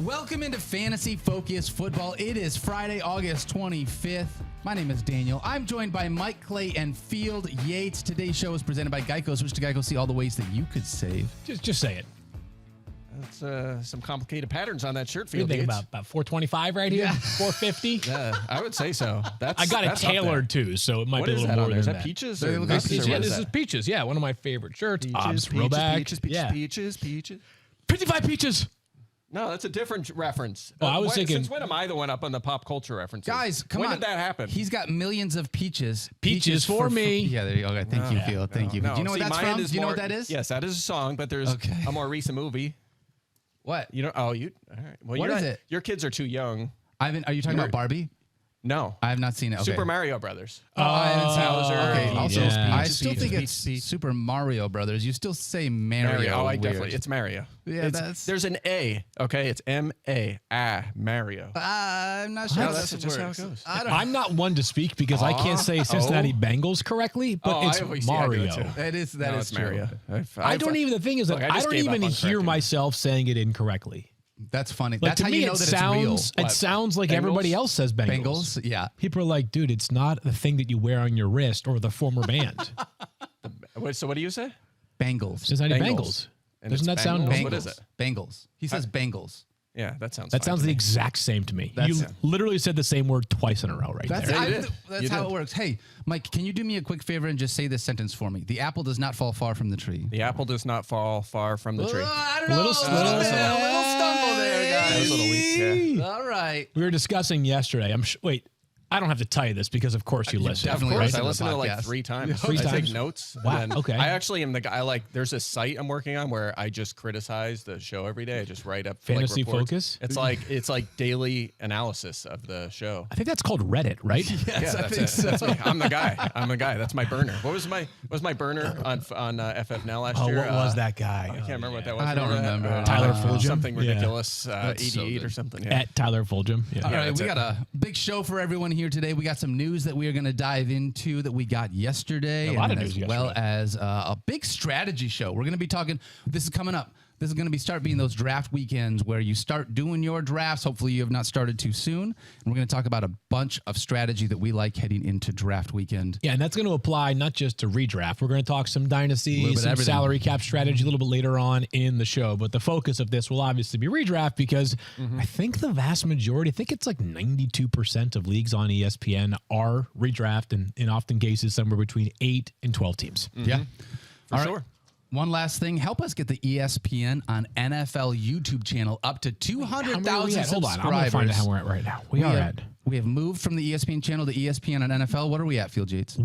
Welcome into Fantasy Focus Football. It is Friday, August 25th. My name is Daniel. I'm joined by Mike Clay and Field Yates. Today's show is presented by Geico. Switch to Geico. See all the ways that you could save. Just say it. That's some complicated patterns on that shirt. What do you think about 425 right here? Yeah. 450? Yeah, I would say so. I got it tailored too, so it might be a little more than Is that. that peaches? They Or look nuts, like or peaches. what Yeah, is this that? is peaches. Yeah, one of my favorite shirts. Peaches, throwback. peaches. 55 peaches. No, that's a different reference. Well, I was thinking- Since when am I the one up on the pop culture references? Guys, come on. When did that happen? He's got millions of peaches. Peaches for me. Yeah, there you go. Okay, thank you, Field. Thank you. No. Do you know what See, that's mine from? is Do you know what more- that is? Yes, that is a song, but there's Okay. a more recent movie. What? You know? Oh, you. All right. Well, What you're is not- it? Your kids are too young. Are you talking about Barbie? No. I have not seen it. Okay. Super Mario Brothers. Oh, I haven't seen it. Bowser. Okay. Also, Yeah. I Peaches, still think peaches, it's Super Mario Brothers. You still say Mario. Oh, I weird. definitely. It's Mario. Yeah, There's an A. Okay, it's M-A. Mario. I'm not sure. No, how that's this just how it works. goes. I don't. I'm not one to speak because I can't say Cincinnati Bengals correctly, but Oh, I it's always- yeah, I do Mario. it too. That is No, it's it's Mario. true. I don't even. The thing is that Look, I I just don't gave up even on hear correcting. myself saying it incorrectly. That's funny. Like, That's to how me, you know it that sounds. it's It real. sounds like Bengals? everybody else says Bengals. Bengals, yeah. People are like, dude, it's not the thing that you wear on your wrist or the former band. So what do you say? Bengals. Cincinnati Bengals. Bengals. And Doesn't it's that sound Bengals? normal? What is it? Bengals. He says Bengals. Yeah, that sounds. That fine sounds to the me. exact same to me. That's- You literally said the same word twice in a row right That's, there. Yeah, you did. that's You how did. it works. Hey, Mike, can you do me a quick favor and just say this sentence for me? The apple does not fall far from the tree. The apple does not fall far from the tree. I don't Little know. stumble. A little stumble there, That guys. was a little weak. Yeah. All right. We were discussing yesterday. Wait, I don't have to tell you this because of course you listen. definitely Of course, listen I to listened the to it like podcast. 3 times. Three I times? take notes. Wow, and then okay. I actually am the guy. There's a site I'm working on where I just criticize the show every day. I just write up Fantasy reports. Focus? It's like daily analysis of the show. I think that's called Reddit, right? Yes, I that's think it. so. That's me. I'm the guy. That's my burner. What was my burner on FF now last year? What was that guy? I can't remember what that was. I don't remember. Tyler Fulgham? Something Yeah. ridiculous. That's so 88 good. or something. Yeah. At Tyler Fulgham. Yeah. All right, that's we it. got a big show for everyone here today. We got some news that we are going to dive into that we got yesterday, A lot of as news well yesterday. as a big strategy show. We're going to be talking. This is coming up. This is going to start being those draft weekends where you start doing your drafts. Hopefully, you have not started too soon. And we're going to talk about a bunch of strategy that we like heading into draft weekend. Yeah, and that's going to apply not just to redraft. We're going to talk some Little dynasty, bit of some everything. salary cap strategy a little bit later on in the show. But the focus of this will obviously be redraft because I think the vast majority, I think it's like 92% of leagues on ESPN are redraft, and in often cases somewhere between 8 and 12 teams. Yeah, For All right. sure. One last thing, help us get the ESPN on NFL YouTube channel up to How many 200,000 are we at? Hold on, I'm going to subscribers. find out how we're at right now. We are at We have moved from the ESPN channel to ESPN on NFL. What are we at, Field Yates?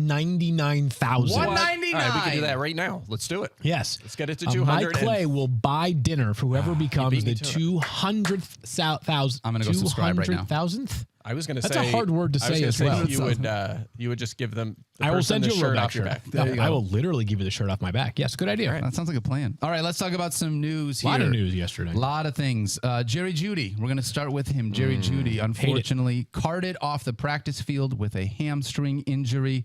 199,000. 199. All right, we can do that right now. Let's do it. Yes. Let's get it to Mike 200. Clay will buy dinner for whoever becomes beat me the to 200,000. I'm gonna go subscribe right now. 200,000th? I was going to say That's a hard word to I was say gonna as say well. You would just give them. The I will person send the you a shirt Roback off your shirt. back. There you I go. will literally give you the shirt off my back. Yes, good idea. That sounds like a plan. All right, let's talk about some news A here. lot of news yesterday. A lot of things. Jerry Jeudy, we're going to start with him. Jerry Jeudy, unfortunately, carted off the practice field with a hamstring injury.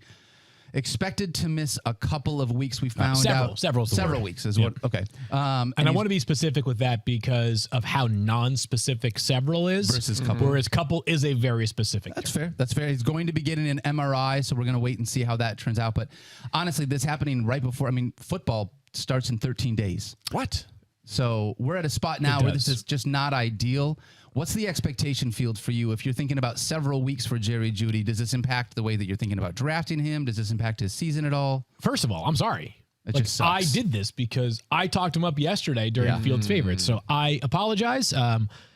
Expected to miss a couple of weeks. We found out several weeks is Yep. what. Okay. And I want to be specific with that because of how non-specific several is Versus couple. whereas couple is a very specific. That's fair. That's fair. He's going to be getting an MRI, so we're going to wait and see how that turns out. But honestly, this happening right before. I mean, football starts in 13 days. What? So we're at a spot now where this does. is just not ideal. What's the expectation field for you if you're thinking about several weeks for Jerry Jeudy? Does this impact the way that you're thinking about drafting him? Does this impact his season at all? First of all, I'm sorry. It Like, just sucks. I did this because I talked him up yesterday during Yeah. Fields Favorites. So I apologize.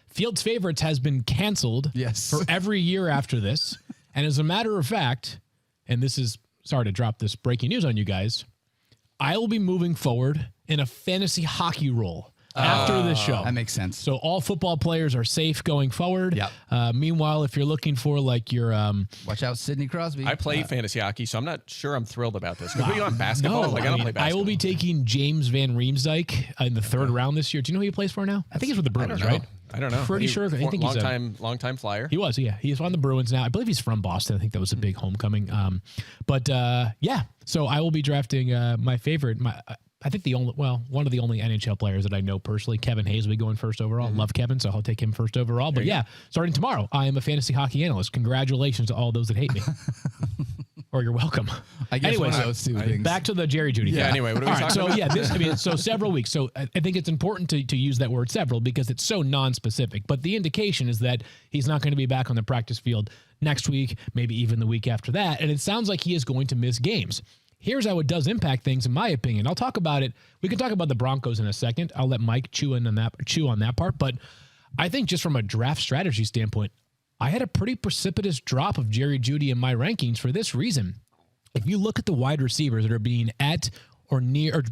Fields Favorites has been canceled Yes. for every year after this. And as a matter of fact, and this is, sorry to drop this breaking news on you guys, I will be moving forward in a fantasy hockey role after this show. That makes sense. So all football players are safe going forward. Yep. Meanwhile, if you're looking for like your Watch out, Sidney Crosby. I play fantasy hockey, so I'm not sure I'm thrilled about this. Could we put you on basketball? Like, I don't play basketball. I will be taking James Van Riemsdyk in the third round this year. Do you know who he plays for now? I think he's with the Bruins, right? I don't know. Pretty sure. I think he's long time flyer. He was, yeah. He's on the Bruins now. I believe he's from Boston. I think that was a big homecoming. Yeah. So I will be drafting my favorite. I think one of the only NHL players that I know personally, Kevin Hayes, will be going first overall. Love Kevin, so I'll take him first overall. But yeah, starting tomorrow, I am a fantasy hockey analyst. Congratulations to all those that hate me. Or you're welcome. I guess Anyways, one of those two things. back to the Jerry Jeudy thing. Yeah, anyway, what are we All right, talking about? So yeah, so several weeks. So I think it's important to use that word several because it's so non-specific. But the indication is that he's not going to be back on the practice field next week, maybe even the week after that. And it sounds like he is going to miss games. Here's how it does impact things, in my opinion. I'll talk about it. We can talk about the Broncos in a second. I'll let Mike chew on that part. But I think just from a draft strategy standpoint, I had a pretty precipitous drop of Jerry Jeudy in my rankings for this reason. If you look at the wide receivers that are being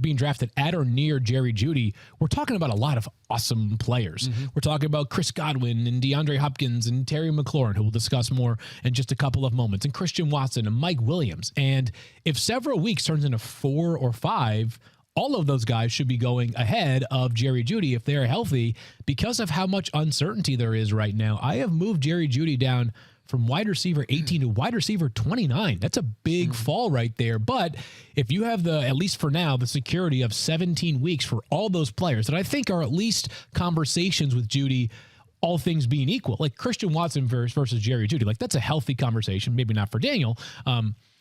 being drafted at or near Jerry Jeudy, we're talking about a lot of awesome players. We're talking about Chris Godwin and DeAndre Hopkins and Terry McLaurin, who we'll discuss more in just a couple of moments, and Christian Watson and Mike Williams. And if several weeks turns into 4 or 5, all of those guys should be going ahead of Jerry Jeudy if they're healthy because of how much uncertainty there is right now. I have moved Jerry Jeudy down from wide receiver 18 to wide receiver 29. That's a big fall right there. But if you have at least for now, the security of 17 weeks for all those players that I think are at least conversations with Jeudy, all things being equal, like Christian Watson versus Jerry Jeudy, like that's a healthy conversation, maybe not for Daniel,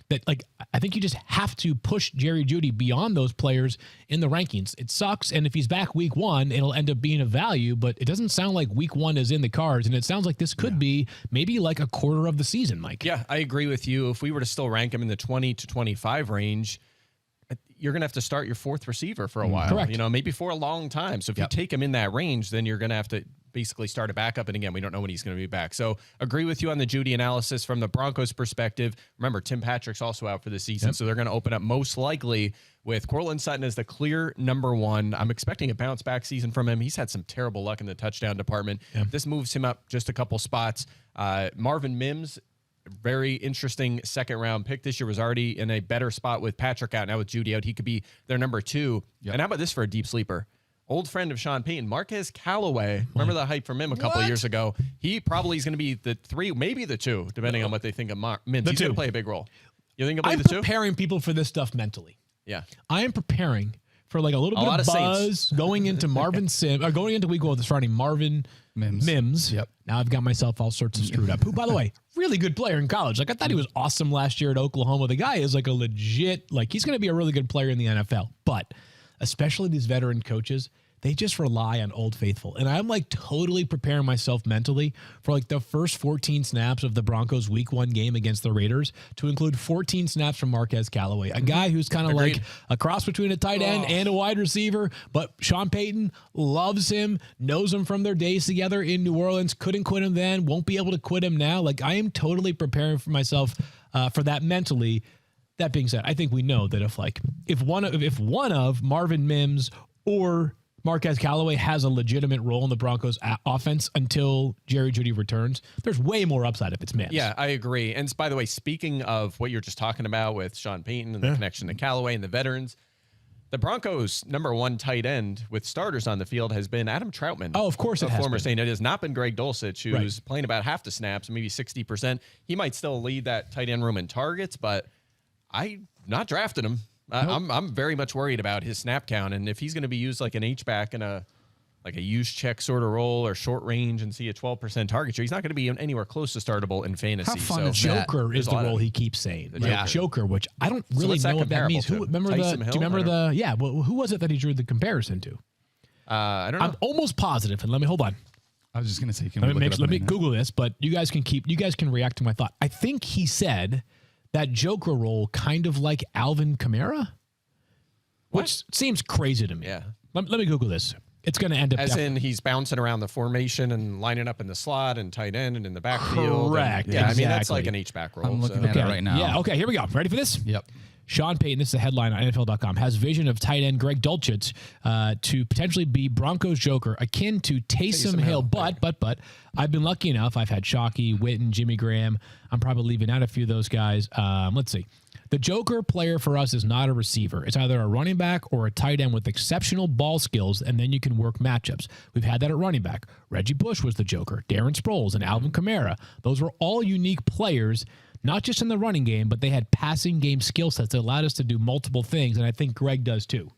that like I think you just have to push Jerry Jeudy beyond those players in the rankings. It sucks, and if he's back week 1, it'll end up being a value, but it doesn't sound like week 1 is in the cards, and it sounds like this could be maybe like a quarter of the season, Mike. Yeah, I agree with you. If we were to still rank him in the 20 to 25 range, you're going to have to start your 4th receiver for a while. Correct. Maybe for a long time. So if you take him in that range, then you're going to have to basically start a backup. And again, we don't know when he's going to be back. So agree with you on the Jeudy analysis from the Broncos perspective. Remember, Tim Patrick's also out for the season. So they're going to open up most likely with Courtland Sutton as the clear number 1. I'm expecting a bounce back season from him. He's had some terrible luck in the touchdown department. This moves him up just a couple spots. Marvin Mims, very interesting 2nd round pick this year, was already in a better spot with Patrick out. Now with Jeudy out, he could be their number 2. And how about this for a deep sleeper? Old friend of Sean Payton, Marquez Callaway. Remember the hype from him a couple of years ago? He probably is going to be the 3, maybe the 2, depending on what they think of Mims. He's going to play a big role. You think he'll play the 2? I'm preparing people for this stuff mentally. Yeah. I am preparing for like a little bit of buzz going into going into week 1 with starting Marvin Mims. Yep. Now I've got myself all sorts of screwed up. Who, by the way, really good player in college. Like I thought he was awesome last year at Oklahoma. The guy is like a legit, like he's going to be a really good player in the NFL. But especially these veteran coaches, they just rely on Old Faithful. And I'm like totally preparing myself mentally for like the first 14 snaps of the Broncos week 1 game against the Raiders to include 14 snaps from Marquez Callaway, a guy who's kind of like a cross between a tight end and a wide receiver. But Sean Payton loves him, knows him from their days together in New Orleans, couldn't quit him then, won't be able to quit him now. Like I am totally preparing for myself for that mentally. That being said, I think we know that if one of Marvin Mims or Marquez Callaway has a legitimate role in the Broncos offense until Jerry Jeudy returns, there's way more upside if it's Mims. Yeah, I agree. And by the way, speaking of what you're just talking about with Sean Payton and the connection to Callaway and the veterans, the Broncos' number 1 tight end with starters on the field has been Adam Troutman. Oh, of course it has former been. Saint. It has not been Greg Dulcich, who's playing about half the snaps, maybe 60%. He might still lead that tight end room in targets, but I not drafted him. I'm very much worried about his snap count, and if he's going to be used like an H-back in a use check sort of role or short range and see a 12% target share, he's not going to be anywhere close to startable in fantasy. How fun is that? Joker is the role he keeps saying. Joker, which I don't really know what that means. Who remember Tyson the? Hill? Do you remember the? Yeah, well, who was it that he drew the comparison to? I don't know. I'm almost positive, and let me hold on. I was just going to say, Let me Google this, but you guys can react to my thought. I think he said that Joker role kind of like Alvin Kamara. Which seems crazy to me. Yeah. Let me Google this. It's going to end up as in he's bouncing around the formation and lining up in the slot and tight end and in the backfield. Correct. And, yeah, exactly. I mean, that's like an H-back role. I'm looking at it right now. Yeah, okay, here we go. Ready for this? Yep. Sean Payton, this is a headline on NFL.com, has vision of tight end Greg Dulcich to potentially be Broncos Joker, akin to Taysom Hill. But I've been lucky enough. I've had Shockey, Witten, Jimmy Graham. I'm probably leaving out a few of those guys. Let's see. The Joker player for us is not a receiver. It's either a running back or a tight end with exceptional ball skills, and then you can work matchups. We've had that at running back. Reggie Bush was the Joker. Darren Sproles and Alvin Kamara. Those were all unique players, not just in the running game, but they had passing game skill sets that allowed us to do multiple things, and I think Greg does too.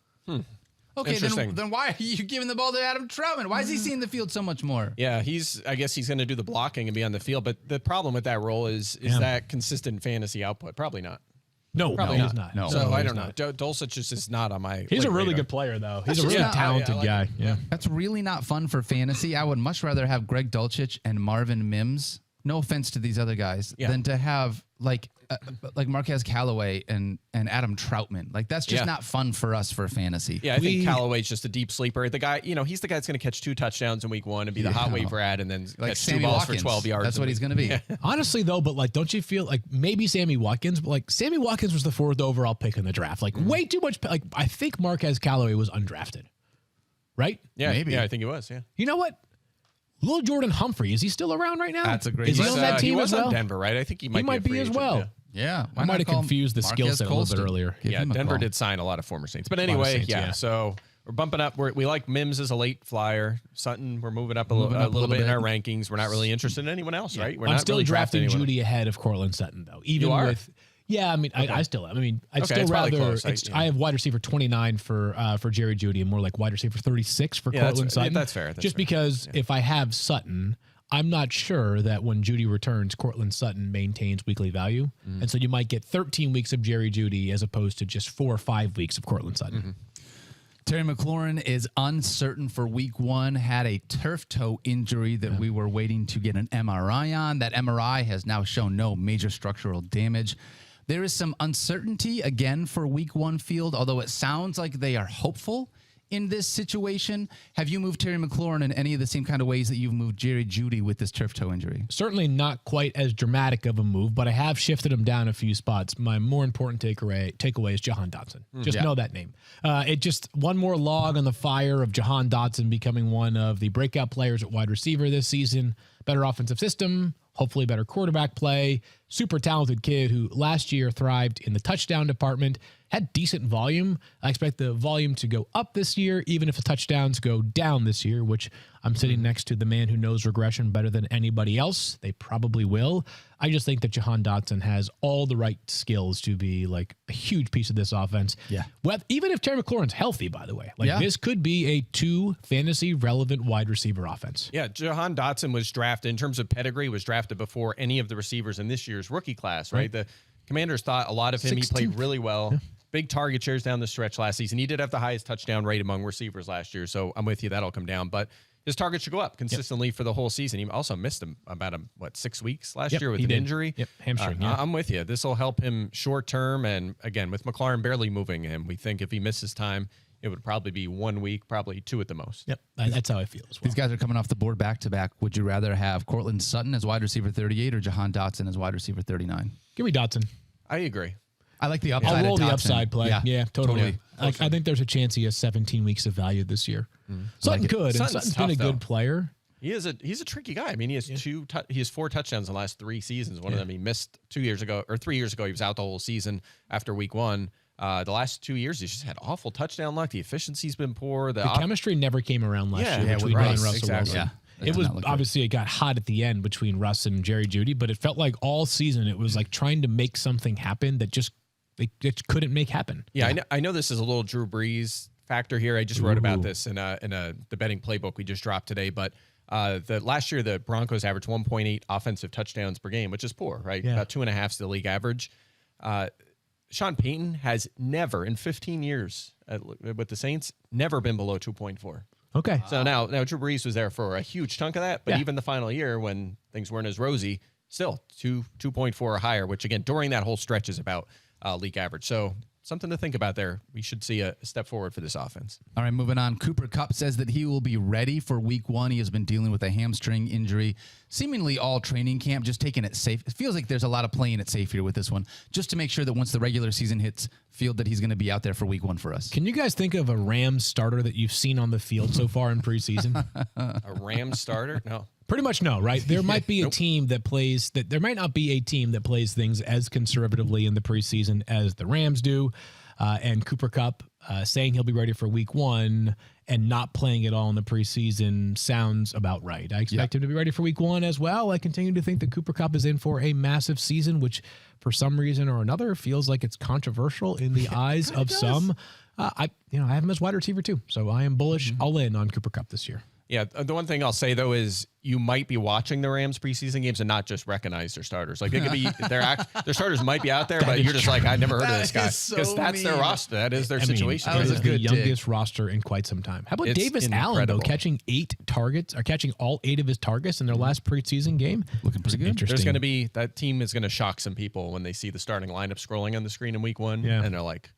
Okay, Interesting. then why are you giving the ball to Adam Troutman? Why is he seeing the field so much more? Yeah, I guess he's going to do the blocking and be on the field. But the problem with that role is that consistent fantasy output? Probably not. No, Probably he's not. not. So No, I he's don't know. not. Dulcich is just not on my. He's a really radar. good player, though. He's That's a really just not- talented I like guy. him. Yeah. That's really not fun for fantasy. I would much rather have Greg Dulcich and Marvin Mims. No offense to these other guys, than to have like Marquez Callaway and Adam Troutman. Like that's just not fun for us for fantasy. Yeah, I think Callaway's just a deep sleeper. The guy, he's the guy that's going to catch 2 touchdowns in week 1 and be the hot waiver ad, and then Like catch Sammy 2 balls Watkins. for 12 yards. That's what he's going to be. Honestly, though, but like, don't you feel like maybe Sammy Watkins? But like, Sammy Watkins was the 4th overall pick in the draft. Like, way too much. Like, I think Marquez Callaway was undrafted, right? Yeah, Maybe. Yeah, I think he was. Yeah, You know what? Little Jordan Humphrey, is he still around right now? That's a great Is he question. on that he team was as well? on Denver, right? I think he might. He might be, a be free as agent, well. yeah. Yeah, I might have confused the skill set a little bit earlier. Give him a Denver call. did sign a lot of former Saints, but of anyway, Saints, yeah. yeah. So we're bumping up. We like Mims as a late flyer. Sutton, we're moving up a little bit in our rankings. We're not really interested in anyone else, right? We're I'm not still really drafting anyone. Judy ahead of Cortland Sutton, though. Even You are? with, I mean, I still am. I mean, I'd Okay, still it's probably rather. close. I have wide receiver 29 for Jerry Judy, and more like wide receiver 36 for Yeah, that's Cortland fair. Yeah, Sutton. that's fair. That's Just fair. because if I have Sutton, I'm not sure that when Judy returns, Cortland Sutton maintains weekly value, and so you might get 13 weeks of Jerry Judy as opposed to just 4 or 5 weeks of Cortland Sutton. Terry McLaurin is uncertain for week 1, had a turf toe injury that we were waiting to get an MRI on. That MRI has now shown no major structural damage. There is some uncertainty again for week 1 field, although it sounds like they are hopeful in this situation. Have you moved Terry McLaurin in any of the same kind of ways that you've moved Jerry Judy with this turf toe injury? Certainly not quite as dramatic of a move, but I have shifted him down a few spots. My more important takeaway is Jahan Dotson. Just know that name. It just one more log on the fire of Jahan Dotson becoming one of the breakout players at wide receiver this season. Better offensive system, hopefully better quarterback play. Super talented kid who last year thrived in the touchdown department, had decent volume. I expect the volume to go up this year, even if the touchdowns go down this year, which I'm sitting next to the man who knows regression better than anybody else. They probably will. I just think that Jahan Dotson has all the right skills to be like a huge piece of this offense. Yeah. Well, even if Terry McLaurin's healthy, by the way, this could be a 2 fantasy relevant wide receiver offense. Yeah, Jahan Dotson was drafted in terms of pedigree, was drafted before any of the receivers in this year's rookie class, right? The Commanders thought a lot of him. 16th. He played really well. Yeah. Big target shares down the stretch last season. He did have the highest touchdown rate among receivers last year, so I'm with you. That'll come down, but his target should go up consistently for the whole season. He also missed him about 6 weeks last year with an injury. Yep, hamstring. I'm with you. This will help him short term, and again, with McLaurin barely moving him, we think if he misses time, it would probably be 1 week, probably 2 at the most. Yep, that's how I feel as well. These guys are coming off the board back-to-back. Would you rather have Cortland Sutton as wide receiver 38 or Jahan Dotson as wide receiver 39? Give me Dotson. I agree. I like the upside. I'll roll of the Dotson. upside play. Yeah, totally. I think there's a chance he has 17 weeks of value this year. Sutton could, and Sutton's Sutton's been a tough, good player. He's a tricky guy. I mean, he has 4 touchdowns in the last 3 seasons. One of them he missed 2 years ago, or 3 years ago. He was out the whole season after week 1. The last 2 years, he's just had awful touchdown luck. The efficiency's been poor. The chemistry never came around last year Yeah, between with him and Russ, Russell exactly. Wilson. Yeah. It was obviously it got hot at the end between Russ and Jerry Judy, but it felt like all season it was like trying to make something happen that just it couldn't make happen. Yeah, I know this is a little Drew Brees factor here. I just wrote about this in the betting playbook we just dropped today. But the last year the Broncos averaged 1.8 offensive touchdowns per game, which is poor, right? Yeah. About 2.5 is the league average. Sean Payton has never in 15 years with the Saints never been below 2.4. Okay. So now Drew Brees was there for a huge chunk of that, but even the final year when things weren't as rosy, still 2.4 or higher, which again during that whole stretch is about league average. So something to think about there. We should see a step forward for this offense. All right, moving on. Cooper Kupp says that he will be ready for week 1. He has been dealing with a hamstring injury, seemingly all training camp, just taking it safe. It feels like there's a lot of playing it safe here with this one, just to make sure that once the regular season hits field that he's going to be out there for week 1 for us. Can you guys think of a Rams starter that you've seen on the field so far in preseason? A Rams starter? No. Pretty much no, right? There might be a team that plays that. There might not be a team that plays things as conservatively in the preseason as the Rams do. And Cooper Kupp saying he'll be ready for week 1 and not playing at all in the preseason sounds about right. I expect him to be ready for week 1 as well. I continue to think that Cooper Kupp is in for a massive season, which for some reason or another feels like it's controversial in the eyes of some. I have him as wide receiver too, so I am bullish all in on Cooper Kupp this year. Yeah, the one thing I'll say though is you might be watching the Rams preseason games and not just recognize their starters. Like they could be their starters might be out there, but you're just like, I never heard of this guy because that's their roster. That is their situation. That was the youngest roster in quite some time. How about Davis Allen though, catching 8 targets or catching all 8 of his targets in their last preseason game? Looking pretty good. Interesting. There's going to be that team is going to shock some people when they see the starting lineup scrolling on the screen in week 1, and they're like,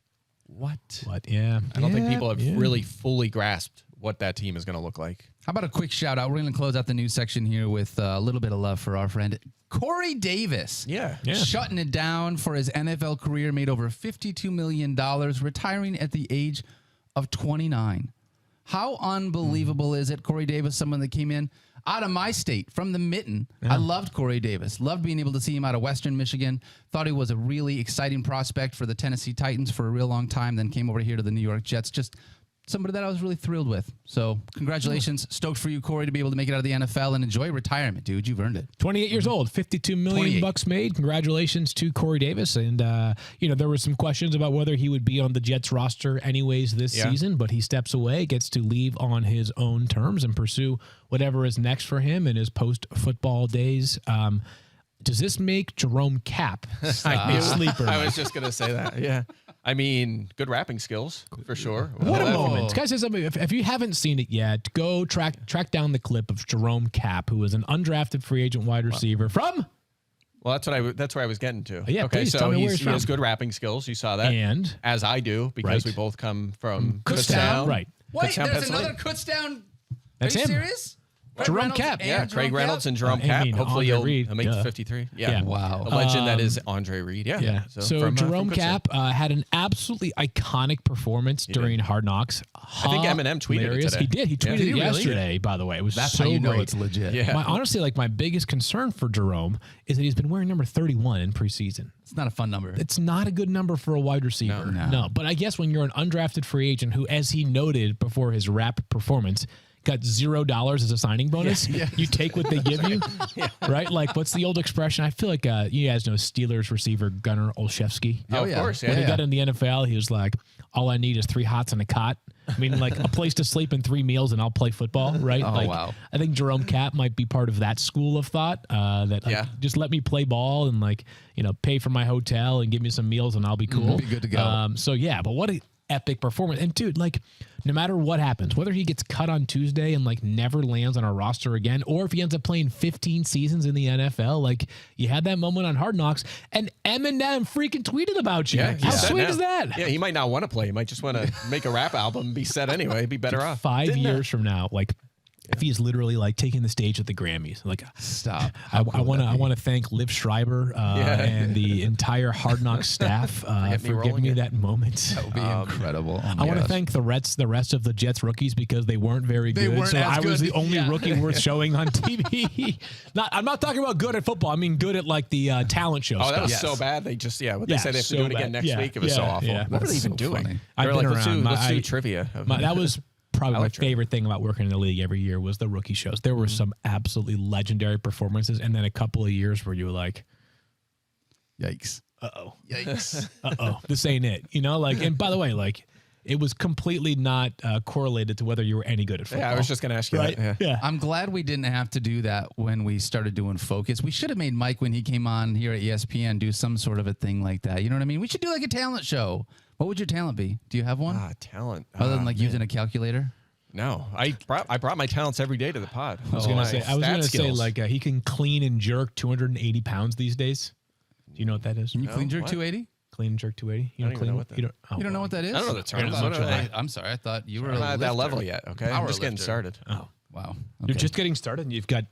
"What? Yeah, I don't think people have really fully grasped what that team is going to look like." How about a quick shout out? We're going to close out the news section here with a little bit of love for our friend Corey Davis. Yeah. Shutting it down for his NFL career, made over $52 million, retiring at the age of 29. How unbelievable is it? Corey Davis, someone that came in out of my state, from the Mitten. I loved Corey Davis. Loved being able to see him out of Western Michigan. Thought he was a really exciting prospect for the Tennessee Titans for a real long time, then came over here to the New York Jets. Just somebody that I was really thrilled with. So congratulations. Stoked for you, Corey, to be able to make it out of the NFL and enjoy retirement, dude. You've earned it. 28 years old, $52 million bucks made. Congratulations to Corey Davis. And, there were some questions about whether he would be on the Jets roster anyways this season, but he steps away, gets to leave on his own terms and pursue whatever is next for him in his post-football days. Does this make Jerome Cap a sleeper? I was just going to say that. Yeah. I mean, good rapping skills for sure. What a moment. Guys, if you haven't seen it yet, go track down the clip of Jerome Cap, who is an undrafted free agent wide receiver from... Well, that's where I was getting to. Yeah, okay, please so tell me where he's he from. has good rapping skills. You saw that. And? As I do, because we both come from Kutztown. Right. Wait, Kutztown, there's another Kutztown. That's Are you him. serious? Jerome Cap. Yeah, Craig Reynolds and Jerome I Cap. mean, Hopefully Andre Reed, he'll make duh. 53. Yeah. Wow. A legend that is Andre Reed. Yeah. Yeah. So Jerome from Cap had an absolutely iconic performance during Hard Knocks. I think Eminem tweeted it today. He did. He tweeted Did he it really? yesterday, by the way. It was That's so how you know great. it's legit. Yeah. Honestly, my biggest concern for Jerome is that he's been wearing number 31 in preseason. It's not a fun number. It's not a good number for a wide receiver. No. But I guess when you're an undrafted free agent who, as he noted before his rap performance, got $0 as a signing bonus. You take what they give you, right? Like, what's the old expression? I feel like you guys know Steelers receiver Gunnar Olszewski. Yeah, of course. When he got in the NFL, he was like, all I need is 3 hots and a cot. I mean, like a place to sleep and 3 meals and I'll play football, right? Wow. I think Jerome Cap might be part of that school of thought that just let me play ball and pay for my hotel and give me some meals and I'll be cool. Be good to go. But what an epic performance. And dude, no matter what happens, whether he gets cut on Tuesday and never lands on our roster again, or if he ends up playing 15 seasons in the NFL, you had that moment on Hard Knocks and Eminem freaking tweeted about you. How sweet is that? Yeah, he might not want to play. He might just want to make a rap album and be set anyway. He'd be better off. 5 years from now, if he's literally taking the stage at the Grammys, Stop. I want to thank Liv Schreiber and the entire Hard Knocks staff for giving me that moment. That would be incredible. Oh I want to thank the rest of the Jets rookies because they weren't very good. weren't So as I was good. the only rookie worth showing on TV. I'm not talking about good at football. I mean good at the talent show. Oh, that was stuff. so bad. They just they said they have to do it again next week. It was so awful. Yeah. What were they That's even so doing? funny. They were I've been like, around. let's do trivia. That was probably my trivia. favorite thing about working in the league every year was the rookie shows. There were some absolutely legendary performances, and then a couple of years where you were like, Yikes. Yikes. This ain't it. And by the way, it was completely not correlated to whether you were any good at football. Yeah, I was just going to ask you right? that. Yeah. I'm glad we didn't have to do that when we started doing Focus. We should have made Mike, when he came on here at ESPN, do some sort of a thing like that. You know what I mean? We should do a talent show. What would your talent be? Do you have one? Talent. Other than using a calculator? No, I brought my talents every day to the pod. I was going to say he can clean and jerk 280 pounds these days. Do you know what that is? Can you clean jerk what? 280? Clean and jerk 280? I don't even know what that is. You don't know what that is? I don't know the terms. I'm sorry. I thought you were I'm not at that lifter. level yet. Okay, I'm just getting lifter. started. Oh, wow. You're Okay. just getting started and you've got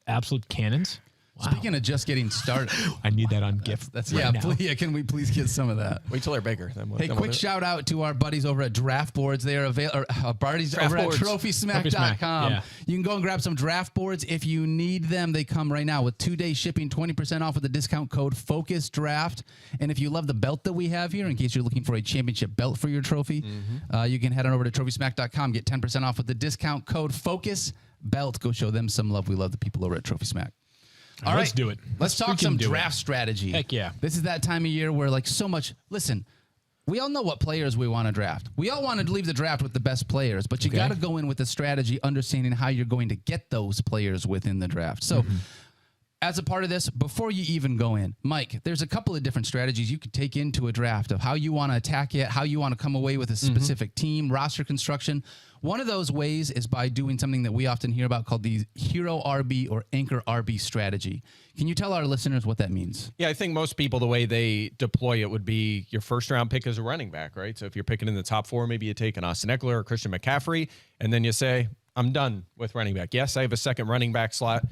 absolute cannons. Speaking of just getting started, I need that on GIF. that's right now. Can we please get some of that? Wait till they're bigger. Then Hey, quick shout out to our buddies over at Draft Boards. They are available. Buddies over at TrophySmack.com. Yeah. You can go and grab some draft boards if you need them. They come right now with 2-day shipping, 20% off with the discount code FocusDraft. And if you love the belt that we have here, in case you're looking for a championship belt for your trophy, you can head on over to TrophySmack.com. Get 10% off with the discount code FocusBelt. Go show them some love. We love the people over at TrophySmack. All right, let's do it. Let's talk freaking some do it. draft strategy. Heck yeah. This is that time of year where so much. Listen, we all know what players we want to draft. We all want to leave the draft with the best players, but you got to go in with a strategy, understanding how you're going to get those players within the draft. So, as a part of this, before you even go in, Mike, there's a couple of different strategies you could take into a draft of how you want to attack it, how you want to come away with a specific team, roster construction. One of those ways is by doing something that we often hear about called the hero RB or anchor RB strategy. Can you tell our listeners what that means? Yeah, I think most people, the way they deploy it would be your first round pick as a running back, right? So if you're picking in the top 4, maybe you take an Austin Eckler or Christian McCaffrey, and then you say, I'm done with running back. Yes, I have a second running back slot.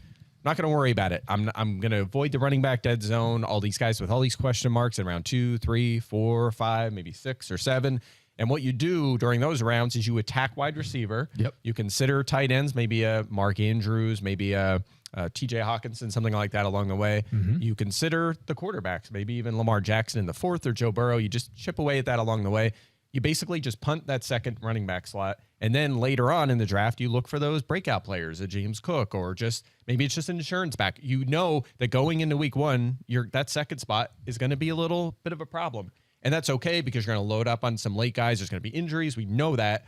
Not going to worry about it. I'm going to avoid the running back dead zone, all these guys with all these question marks in round 2, 3, 4, 5, maybe 6 or 7. And what you do during those rounds is you attack wide receiver. Yep. You consider tight ends, maybe a Mark Andrews, maybe a TJ Hawkinson, something like that along the way. You consider the quarterbacks, maybe even Lamar Jackson in the 4th or Joe Burrow. You just chip away at that along the way. You basically just punt that second running back slot. And then later on in the draft, you look for those breakout players, a James Cook, or just maybe it's just an insurance back. You know that going into week 1, that second spot is going to be a little bit of a problem. And that's okay because you're going to load up on some late guys. There's going to be injuries. We know that.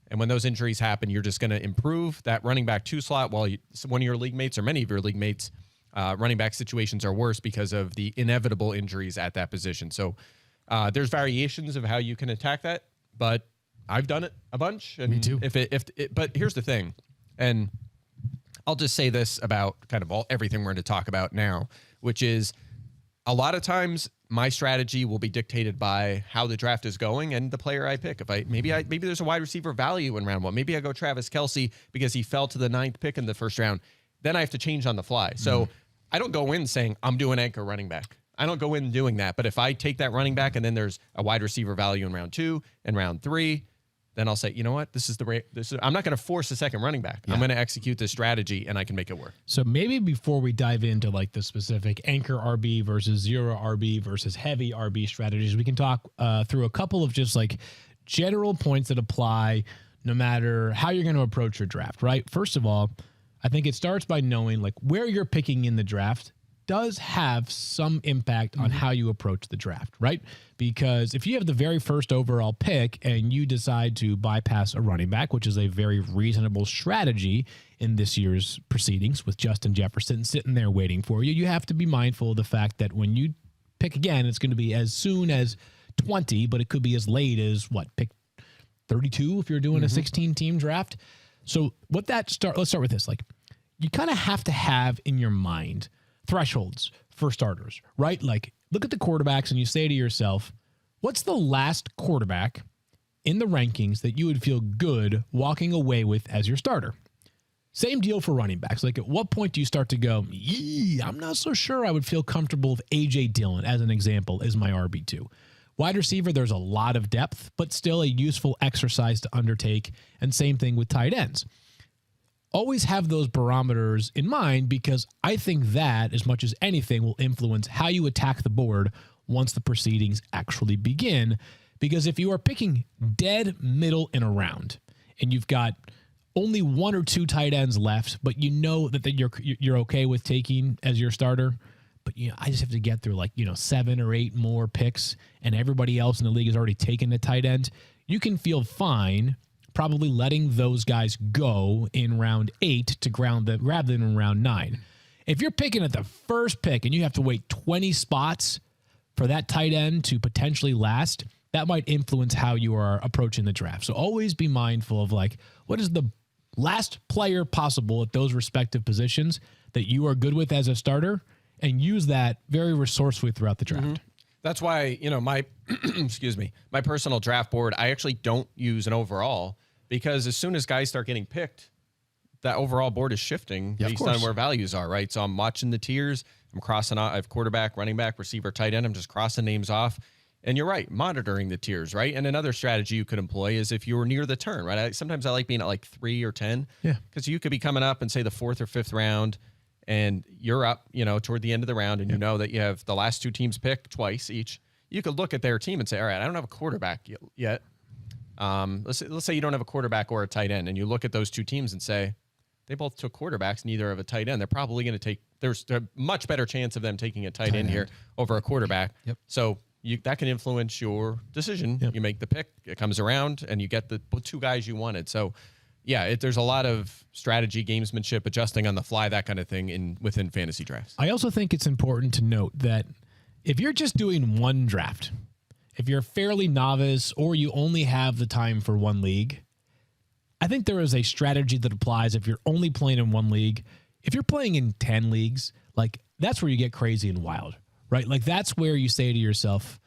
And when those injuries happen, you're just going to improve that running back 2 slot while one of your league mates or many of your league mates, running back situations are worse because of the inevitable injuries at that position. So there's variations of how you can attack that, but I've done it a bunch. And me too. But here's the thing, and I'll just say this about kind of everything we're going to talk about now, which is a lot of times my strategy will be dictated by how the draft is going and the player I pick. Maybe there's a wide receiver value in round 1. Maybe I go Travis Kelce because he fell to the 9th pick in the first round. Then I have to change on the fly. So I don't go in saying I'm doing anchor running back. I don't go in doing that. But if I take that running back and then there's a wide receiver value in round 2 and round 3, then I'll say, you know what, I'm not going to force a second running back. I'm going to execute this strategy and I can make it work. So maybe before we dive into the specific anchor RB versus zero RB versus heavy RB strategies, we can talk through a couple of just general points that apply no matter how you're going to approach your draft, right? First of all, I think it starts by knowing where you're picking in the draft does have some impact on how you approach the draft, right? Because if you have the very first overall pick and you decide to bypass a running back, which is a very reasonable strategy in this year's proceedings with Justin Jefferson sitting there waiting for you, you have to be mindful of the fact that when you pick again, it's going to be as soon as 20, but it could be as late as pick 32 if you're doing a 16-team draft. So let's start with this. You kind of have to have in your mind thresholds for starters, right? Look at the quarterbacks and you say to yourself, what's the last quarterback in the rankings that you would feel good walking away with as your starter? Same deal for running backs. At what point do you start to go, I'm not so sure I would feel comfortable with A.J. Dillon, as an example, as my RB2. Wide receiver, there's a lot of depth, but still a useful exercise to undertake. And same thing with tight ends. Always have those barometers in mind because I think that, as much as anything, will influence how you attack the board once the proceedings actually begin. Because if you are picking dead middle in a round and you've got only 1 or 2 tight ends left, but you know that you're okay with taking as your starter, but I just have to get through 7 or 8 more picks and everybody else in the league has already taken a tight end, you can feel fine probably letting those guys go in round 8 to ground them rather than in round 9. If you're picking at the first pick and you have to wait 20 spots for that tight end to potentially last, that might influence how you are approaching the draft. So always be mindful of what is the last player possible at those respective positions that you are good with as a starter, and use that very resourcefully throughout the draft. That's why, my my personal draft board, I actually don't use an overall because as soon as guys start getting picked, that overall board is shifting based on where values are, right? So I'm watching the tiers. I'm crossing out. I have quarterback, running back, receiver, tight end. I'm just crossing names off. And you're right, monitoring the tiers, right? And another strategy you could employ is if you were near the turn, right? Sometimes I like being at like 3 or 10. Yeah. Because you could be coming up and say the 4th or 5th round, and you're up, toward the end of the round, and you know that you have the last 2 teams pick twice each. You could look at their team and say, all right, I don't have a quarterback yet. Let's say you don't have a quarterback or a tight end, and you look at those 2 teams and say, they both took quarterbacks, neither have a tight end. They're probably going to take, there's a much better chance of them taking a tight end here over a quarterback. Yep. So that can influence your decision. Yep. You make the pick, it comes around, and you get the 2 guys you wanted. So yeah, there's a lot of strategy, gamesmanship, adjusting on the fly, that kind of thing within fantasy drafts. I also think it's important to note that if you're just doing one draft, if you're fairly novice or you only have the time for one league, I think there is a strategy that applies if you're only playing in one league. If you're playing in 10 leagues, like that's where you get crazy and wild, right? Like that's where you say to yourself,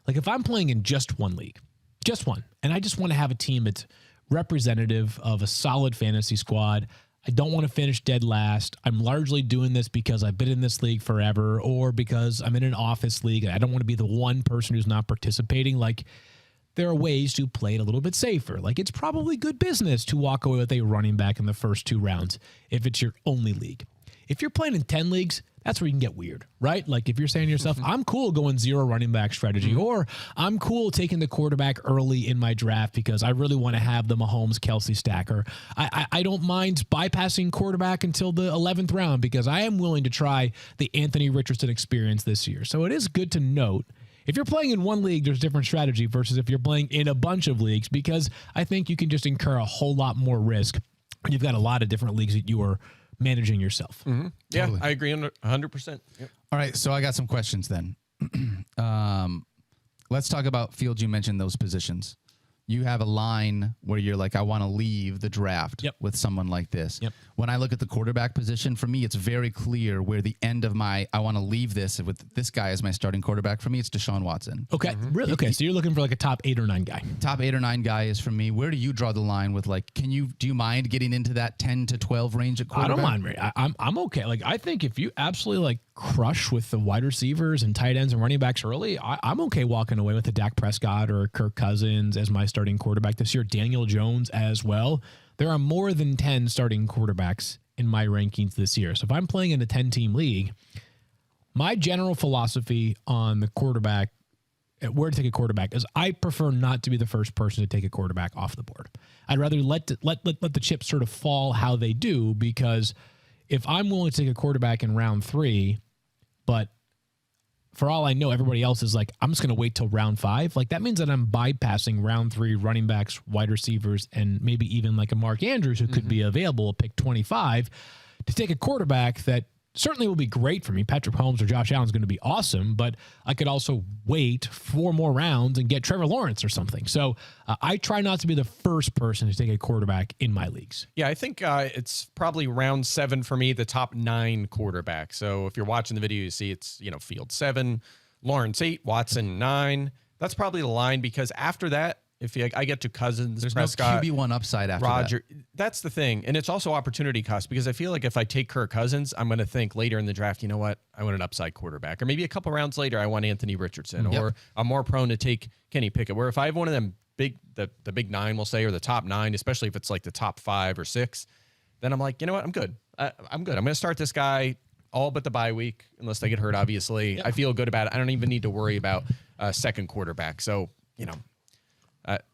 like if I'm playing in just one league, just one, and I just want to have a team that's representative of a solid fantasy squad, I don't want to finish dead last. I'm largely doing this because I've been in this league forever or because I'm in an office league and I don't want to be the one person who's not participating. Like there are ways to play it a little bit safer. Like it's probably good business to walk away with a running back in the first 2 rounds if it's your only league. If you're playing in 10 leagues, that's where you can get weird, right? Like if you're saying to yourself, I'm cool going 0 running back strategy, or I'm cool taking the quarterback early in my draft because I really want to have the Mahomes-Kelsey stacker. I don't mind bypassing quarterback until the 11th round because I am willing to try the Anthony Richardson experience this year. So it is good to note, if you're playing in one league, there's different strategy versus if you're playing in a bunch of leagues, because I think you can just incur a whole lot more risk. You've got a lot of different leagues that you are managing yourself. Mm-hmm. Yeah, totally. I agree 100%. Yep. All right, so I got some questions then. Let's talk about fields. You mentioned those positions. You have a line where you're like, I want to leave the draft with someone like this. Yep. When I look at the quarterback position, for me, it's very clear where the end of I want to leave this with this guy as my starting quarterback. For me, it's Deshaun Watson. Okay, really? Okay, so you're looking for like a top 8 or 9 guy. Top 8 or 9 guy is for me. Where do you draw the line with like, do you mind getting into that 10 to 12 range at quarterback? I don't mind. I'm okay. Like I think if you absolutely like crush with the wide receivers and tight ends and running backs early, I'm okay walking away with a Dak Prescott or a Kirk Cousins as my starting quarterback this year. Daniel Jones as well. There are more than 10 starting quarterbacks in my rankings this year. So if I'm playing in a 10-team league, my general philosophy on the quarterback, where to take a quarterback, is I prefer not to be the first person to take a quarterback off the board. I'd rather let the chips sort of fall how they do, because if I'm willing to take a quarterback in round 3, but for all I know, everybody else is like, I'm just going to wait till round 5. Like that means that I'm bypassing round 3 running backs, wide receivers, and maybe even like a Mark Andrews who could be available at pick 25 to take a quarterback that certainly will be great for me. Patrick Mahomes or Josh Allen is going to be awesome, but I could also wait 4 more rounds and get Trevor Lawrence or something. So I try not to be the first person to take a quarterback in my leagues. Yeah, I think it's probably round 7 for me, the top 9 quarterbacks. So if you're watching the video, you see it's, field 7, Lawrence 8, Watson 9. That's probably the line, because after that, if I get to Cousins, there's Prescott, no QB1 upside after Roger, that. That's the thing. And it's also opportunity cost, because I feel like if I take Kirk Cousins, I'm going to think later in the draft, you know what? I want an upside quarterback. Or maybe a couple rounds later, I want Anthony Richardson. Or I'm more prone to take Kenny Pickett. Where if I have one of them the big 9, we'll say, or the top 9, especially if it's like the top 5 or 6, then I'm like, you know what? I'm good. I'm good. I'm going to start this guy all but the bye week, unless they get hurt, obviously. Yeah. I feel good about it. I don't even need to worry about a second quarterback. So,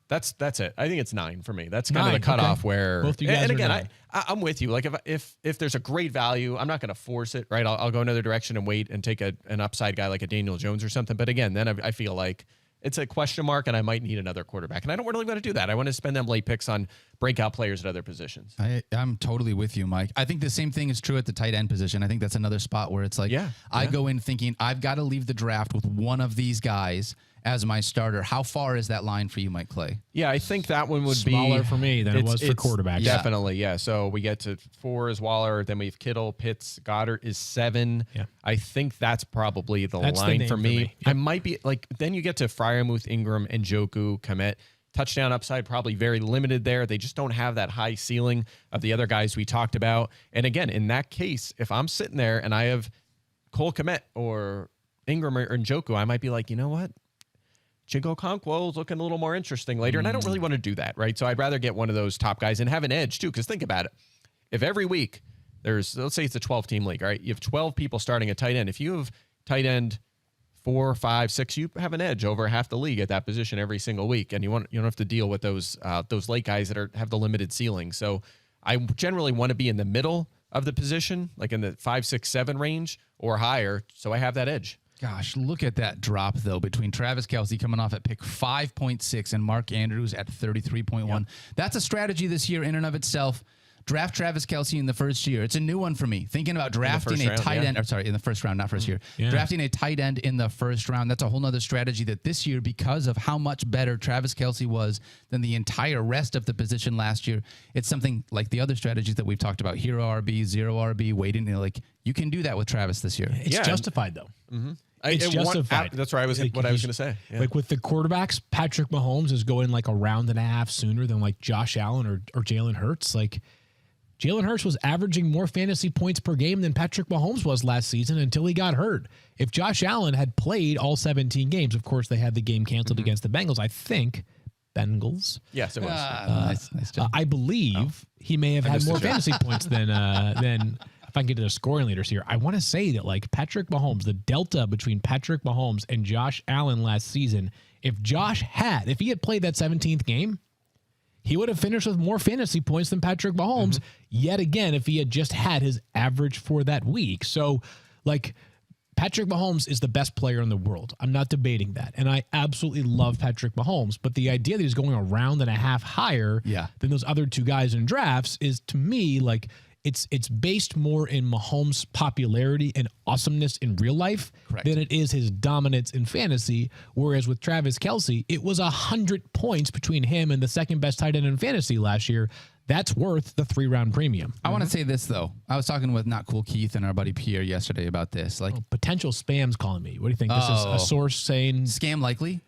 that's it. I think it's 9 for me. That's kind of the cutoff where. Both you guys and again, are 9. I'm with you. Like if there's a great value, I'm not going to force it, right? I'll go another direction and wait and take an upside guy like a Daniel Jones or something. But again, then I feel like it's a question mark, and I might need another quarterback. And I don't really want to do that. I want to spend them late picks on breakout players at other positions. I'm totally with you, Mike. I think the same thing is true at the tight end position. I think that's another spot where it's like, I go in thinking I've got to leave the draft with one of these guys as my starter. How far is that line for you, Mike Clay? Yeah, I think that one would smaller be for me than it was for quarterbacks. Definitely, yeah. So we get to 4 is Waller, then we have Kittle, Pitts, Goddard is 7. Yeah. I think that's probably the line for me. Yep. I might be like, then you get to Freiermuth, Ingram, and Njoku, Kmet. Touchdown upside probably very limited there. They just don't have that high ceiling of the other guys we talked about. And again, in that case, if I'm sitting there and I have Cole Kmet or Ingram or Njoku, I might be like, you know what? Chingo Okonkwo's looking a little more interesting later, and I don't really want to do that, right? So I'd rather get one of those top guys and have an edge too, because think about it. If every week there's, let's say it's a 12-team league, right? You have 12 people starting a tight end. If you have tight end 4, 5, 6, you have an edge over half the league at that position every single week, and you don't have to deal with those late guys that have the limited ceiling. So I generally want to be in the middle of the position, like in the 5, 6, 7 range or higher, so I have that edge. Gosh, look at that drop, though, between Travis Kelce coming off at pick 5.6 and Mark Andrews at 33.1. Yep. That's a strategy this year in and of itself. Draft Travis Kelce in the first year. It's a new one for me. Thinking about drafting a tight end. Or sorry, in the first round, not first year. Yeah. Drafting a tight end in the first round. That's a whole nother strategy that this year, because of how much better Travis Kelce was than the entire rest of the position last year, it's something like the other strategies that we've talked about. Hero RB, zero RB, waiting. Like, you can do that with Travis this year. It's justified, though. Mm-hmm. It's justified. That's what I was going to say. Yeah. Like with the quarterbacks, Patrick Mahomes is going like a round and a half sooner than like Josh Allen or Jalen Hurts. Like, Jalen Hurts was averaging more fantasy points per game than Patrick Mahomes was last season until he got hurt. If Josh Allen had played all 17 games, of course, they had the game canceled against the Bengals. I think Bengals. Yes, it was. Nice job. I believe he may have had more fantasy points than if I can get to the scoring leaders here. I want to say that like Patrick Mahomes, the delta between Patrick Mahomes and Josh Allen last season, if he had played that 17th game, he would have finished with more fantasy points than Patrick Mahomes, yet again, if he had just had his average for that week. So, like, Patrick Mahomes is the best player in the world. I'm not debating that. And I absolutely love Patrick Mahomes. But the idea that he's going a round and a half higher than those other two guys in drafts is, to me, like, it's based more in Mahomes' popularity and awesomeness in real life than it is his dominance in fantasy. Whereas with Travis Kelce, it was 100 points between him and the second best tight end in fantasy last year. That's worth the 3-round premium. I want to say this, though. I was talking with Not Cool Keith and our buddy Pierre yesterday about this. Like, potential spam's calling me. What do you think? This is a source saying scam likely?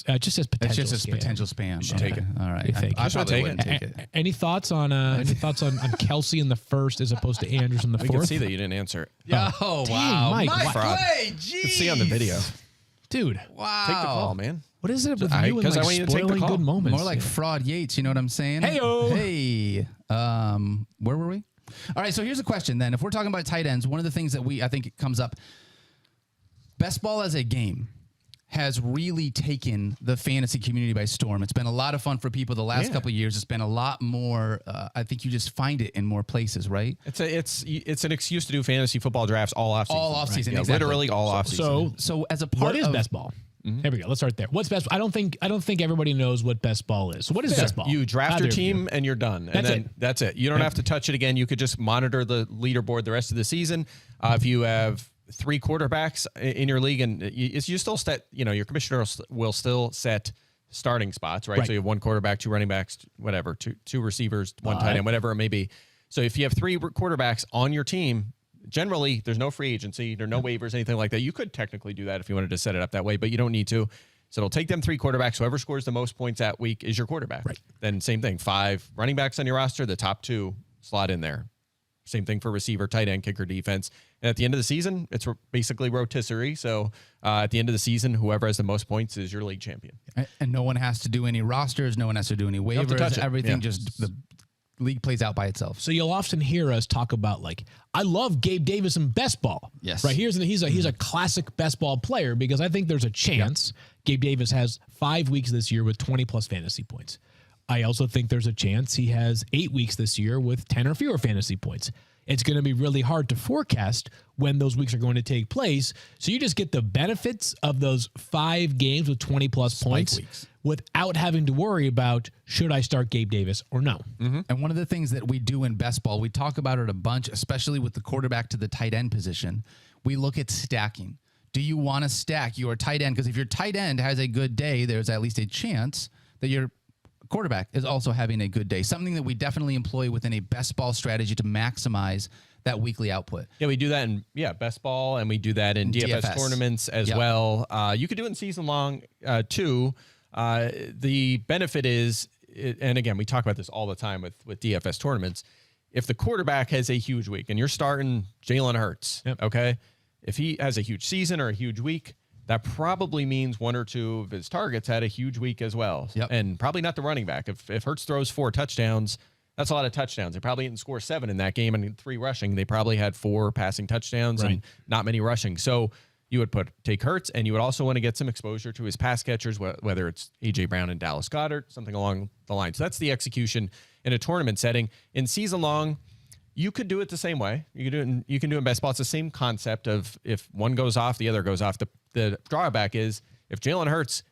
It just says potential. It's just scam. Potential spam. Should take it. All right. I probably wouldn't take it. Any thoughts on Kelce in the first as opposed to Andrews in the fourth? We can see that you didn't answer. Oh, wow. Mike Clay, jeez. You can see on the video. Dude. Wow. Take the call, man. What is it with you and like spoiling good moments? More like fraud Yates, you know what I'm saying? Hey-o. Hey. Where were we? All right, so here's a question then. If we're talking about tight ends, one of the things that I think it comes up, best ball as a game has really taken the fantasy community by storm. It's been a lot of fun for people the last couple of years. It's been a lot more. I think you just find it in more places, right? It's an excuse to do fantasy football drafts all offseason. All offseason, right? exactly. Literally all offseason. So as a part what is best ball? Here we go. Let's start there. What's best? I don't think everybody knows what best ball is. So what is best ball? You draft your team and you're done. And that's it. You don't have to touch it again. You could just monitor the leaderboard the rest of the season. If you have 3 quarterbacks in your league, and you still set, your commissioner will still set starting spots, right? So you have 1 quarterback, 2 running backs, whatever, two receivers, 1 tight end, whatever it may be. So if you have 3 quarterbacks on your team, generally there's no free agency, there's no waivers, anything like that. You could technically do that if you wanted to set it up that way, but you don't need to. So it'll take them 3 quarterbacks. Whoever scores the most points that week is your quarterback. Right. Then same thing, 5 running backs on your roster, the top 2 slot in there. Same thing for receiver, tight end, kicker, defense. And at the end of the season, it's basically rotisserie. So at the end of the season, whoever has the most points is your league champion. And no one has to do any rosters. No one has to do any waivers. Everything just the league plays out by itself. So you'll often hear us talk about I love Gabe Davis in best ball. Yes. Right. He's a classic best ball player because I think there's a chance Gabe Davis has 5 weeks this year with 20 plus fantasy points. I also think there's a chance he has 8 weeks this year with 10 or fewer fantasy points. It's going to be really hard to forecast when those weeks are going to take place. So you just get the benefits of those 5 games with 20 plus points without having to worry about should I start Gabe Davis or no. And one of the things that we do in best ball, we talk about it a bunch, especially with the quarterback to the tight end position. We look at stacking. Do you want to stack your tight end? Because if your tight end has a good day, there's at least a chance that your quarterback is also having a good day. Something that we definitely employ within a best ball strategy to maximize that weekly output. Yeah, we do that in best ball, and we do that in DFS tournaments as well. You could do it in season long too. The benefit is, and again, we talk about this all the time with DFS tournaments. If the quarterback has a huge week and you're starting Jalen Hurts, okay, if he has a huge season or a huge week, that probably means one or two of his targets had a huge week as well. And probably not the running back. If Hurts throws 4 touchdowns, that's a lot of touchdowns. They probably didn't score 7 in that game and 3 rushing. They probably had 4 passing touchdowns and not many rushing. So you would take Hurts, and you would also want to get some exposure to his pass catchers, whether it's A.J. Brown and Dallas Goedert, something along the line. So that's the execution in a tournament setting. In season long, you could do it the same way. You can do it in best ball. It's the same concept of if one goes off, the other goes off. The drawback is if Jalen Hurts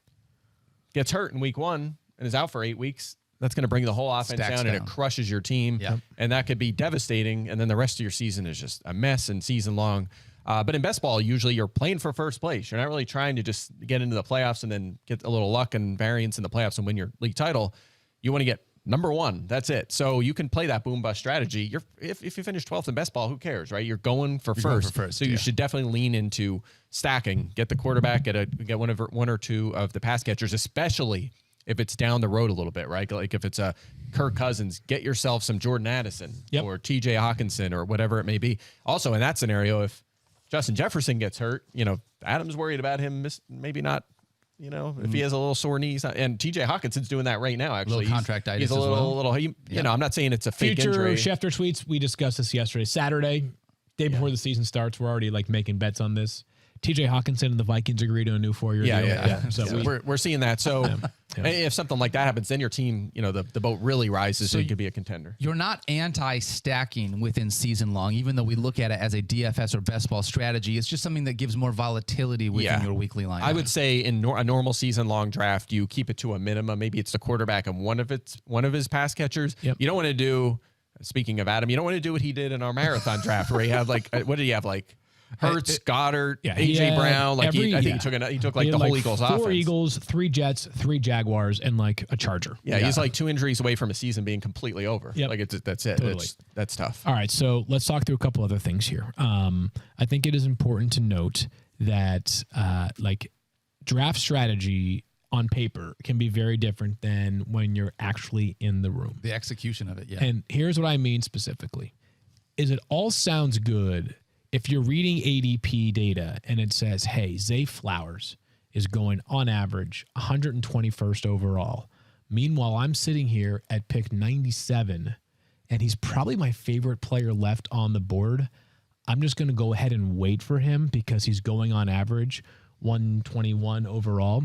gets hurt in week 1 and is out for 8 weeks, that's going to bring the whole offense down, and it crushes your team. And that could be devastating. And then the rest of your season is just a mess and season long. But in best ball, usually you're playing for first place. You're not really trying to just get into the playoffs and then get a little luck and variance in the playoffs and win your league title. You want to get number 1. That's it. So you can play that boom bust strategy. If you finish 12th in best ball, who cares, right? You're going for first. So you should definitely lean into stacking. Get the quarterback. Get one or two of the pass catchers, especially if it's down the road a little bit, right? Like if it's a Kirk Cousins, get yourself some Jordan Addison or TJ Hawkinson or whatever it may be. Also in that scenario, if Justin Jefferson gets hurt, Adam's worried about him, maybe not, if he has a little sore knee. And TJ Hawkinson's doing that right now, actually. Contractitis he's a little, I'm not saying it's a fake injury. Schefter tweets, we discussed this yesterday. Saturday, day before the season starts, we're already making bets on this. TJ Hawkinson and the Vikings agree to a new 4-year deal. So we're seeing that. So if something like that happens, then your team, the boat really rises, so you could be a contender. You're not anti-stacking within season long, even though we look at it as a DFS or best ball strategy. It's just something that gives more volatility within your weekly lineup. I would say in a normal season long draft, you keep it to a minimum. Maybe it's the quarterback and one of his pass catchers. You don't want to do. Speaking of Adam, you don't want to do what he did in our marathon draft, where he had what did he have Hurts, Goddard, A.J. Brown. I think he took the whole Eagles offense. 4 Eagles, 3 Jets, 3 Jaguars, and a Charger. Yeah, he's 2 injuries away from a season being completely over. That's it. Totally. That's tough. All right, so let's talk through a couple other things here. I think it is important to note that draft strategy on paper can be very different than when you're actually in the room. The execution of it, And here's what I mean specifically. Is it all sounds good if you're reading ADP data and it says, hey, Zay Flowers is going on average 121st overall. Meanwhile, I'm sitting here at pick 97 and he's probably my favorite player left on the board. I'm just going to go ahead and wait for him because he's going on average 121 overall.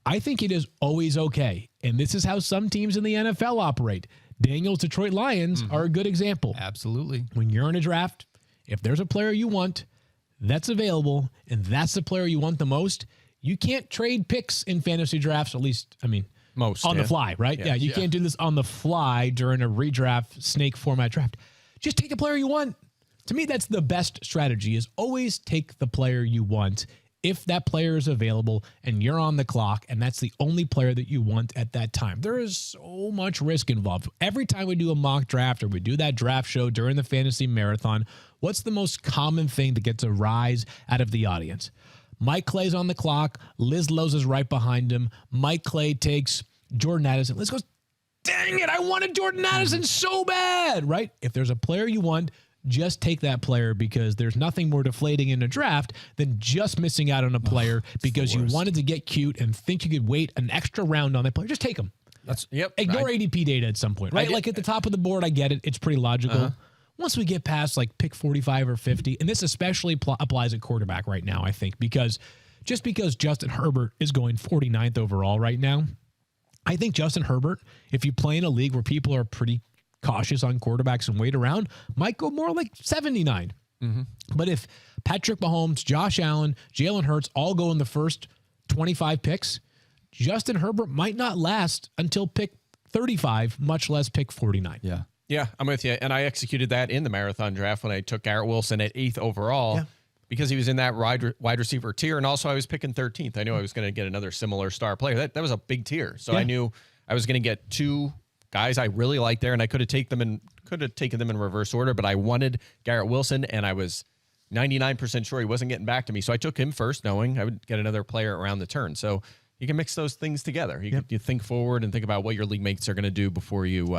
I think it is always okay. And this is how some teams in the NFL operate. Daniel's Detroit Lions are a good example. Absolutely. When you're in a draft, if there's a player you want that's available and that's the player you want the most, you can't trade picks in fantasy drafts, at least, most on the fly, right? Yeah, you can't do this on the fly during a redraft snake format draft. Just take the player you want. To me, that's the best strategy, is always take the player you want if that player is available and you're on the clock and that's the only player that you want at that time. There is so much risk involved. Every time we do a mock draft or we do that draft show during the fantasy marathon, what's the most common thing that gets a rise out of the audience? Mike Clay's on the clock. Liz Lowe's is right behind him. Mike Clay takes Jordan Addison. Liz goes, dang it, I wanted Jordan Addison so bad, right? If there's a player you want, just take that player, because there's nothing more deflating in a draft than just missing out on a player because you wanted to get cute and think you could wait an extra round on that player. Just take him. Ignore ADP data at some point, right? At the top of the board, I get it. It's pretty logical. Once we get past pick 45 or 50, and this especially applies at quarterback right now, I think, because just because Justin Herbert is going 49th overall right now, I think Justin Herbert, if you play in a league where people are pretty cautious on quarterbacks and wait around, might go more 79. But if Patrick Mahomes, Josh Allen, Jalen Hurts all go in the first 25 picks, Justin Herbert might not last until pick 35, much less pick 49. Yeah, I'm with you. And I executed that in the marathon draft when I took Garrett Wilson at 8th overall because he was in that wide receiver tier. And also I was picking 13th. I knew I was going to get another similar star player. That was a big tier. So I knew I was going to get 2 guys I really liked there, and I could have taken them in reverse order, but I wanted Garrett Wilson, and I was 99% sure he wasn't getting back to me. So I took him first, knowing I would get another player around the turn. So you can mix those things together. You think forward and think about what your league mates are going to do before you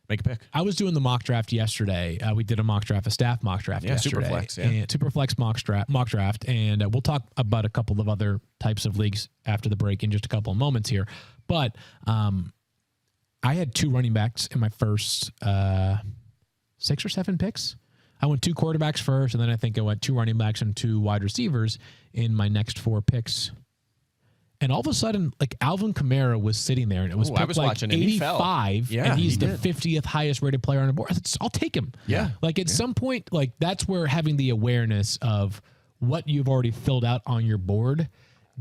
make a pick. I was doing the mock draft yesterday. We did a staff mock draft yesterday. Superflex, and Superflex mock draft. And we'll talk about a couple of other types of leagues after the break in just a couple of moments here. But I had 2 running backs in my first 6 or 7 picks. I went 2 quarterbacks first, and then I think I went 2 running backs and 2 wide receivers in my next 4 picks. And all of a sudden, like Alvin Kamara was sitting there, and it was picked like 85, and he's the 50th highest rated player on the board. I'll take him. Yeah. Like at some point, like that's where having the awareness of what you've already filled out on your board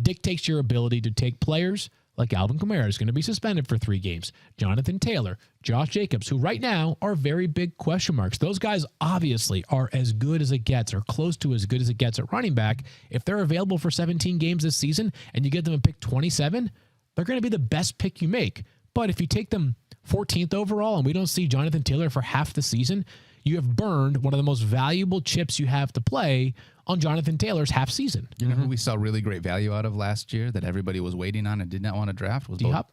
dictates your ability to take players. Like Alvin Kamara is going to be suspended for 3 games. Jonathan Taylor, Josh Jacobs, who right now are very big question marks. Those guys obviously are as good as it gets or close to as good as it gets at running back. If they're available for 17 games this season and you get them a pick 27, they're going to be the best pick you make. But if you take them 14th overall and we don't see Jonathan Taylor for half the season, you have burned one of the most valuable chips you have to play on Jonathan Taylor's half season. You know who we saw really great value out of last year that everybody was waiting on and did not want to draft was D-Hop.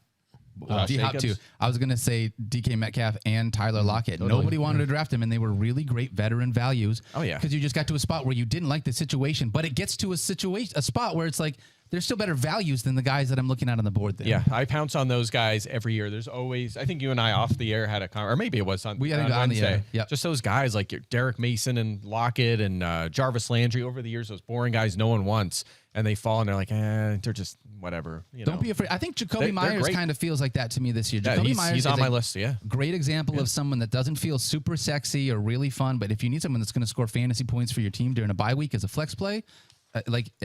D-Hop too. I was going to say DK Metcalf and Tyler Lockett. Totally. Nobody wanted to draft him, and they were really great veteran values. Oh, yeah. Because you just got to a spot where you didn't like the situation, but it gets to a spot where it's like, there's still better values than the guys that I'm looking at on the board there. Yeah, I pounce on those guys every year. There's always, I think you and I off the air had or maybe it was on on the air. Yep. Just those guys like your Derek Mason and Lockett and Jarvis Landry over the years, those boring guys no one wants, and they fall and they're like, they're just whatever. Don't be afraid. I think Jacoby Myers kind of feels like that to me this year. Yeah, Jacoby Myers he's on my list, great example of someone that doesn't feel super sexy or really fun, but if you need someone that's going to score fantasy points for your team during a bye week as a flex play,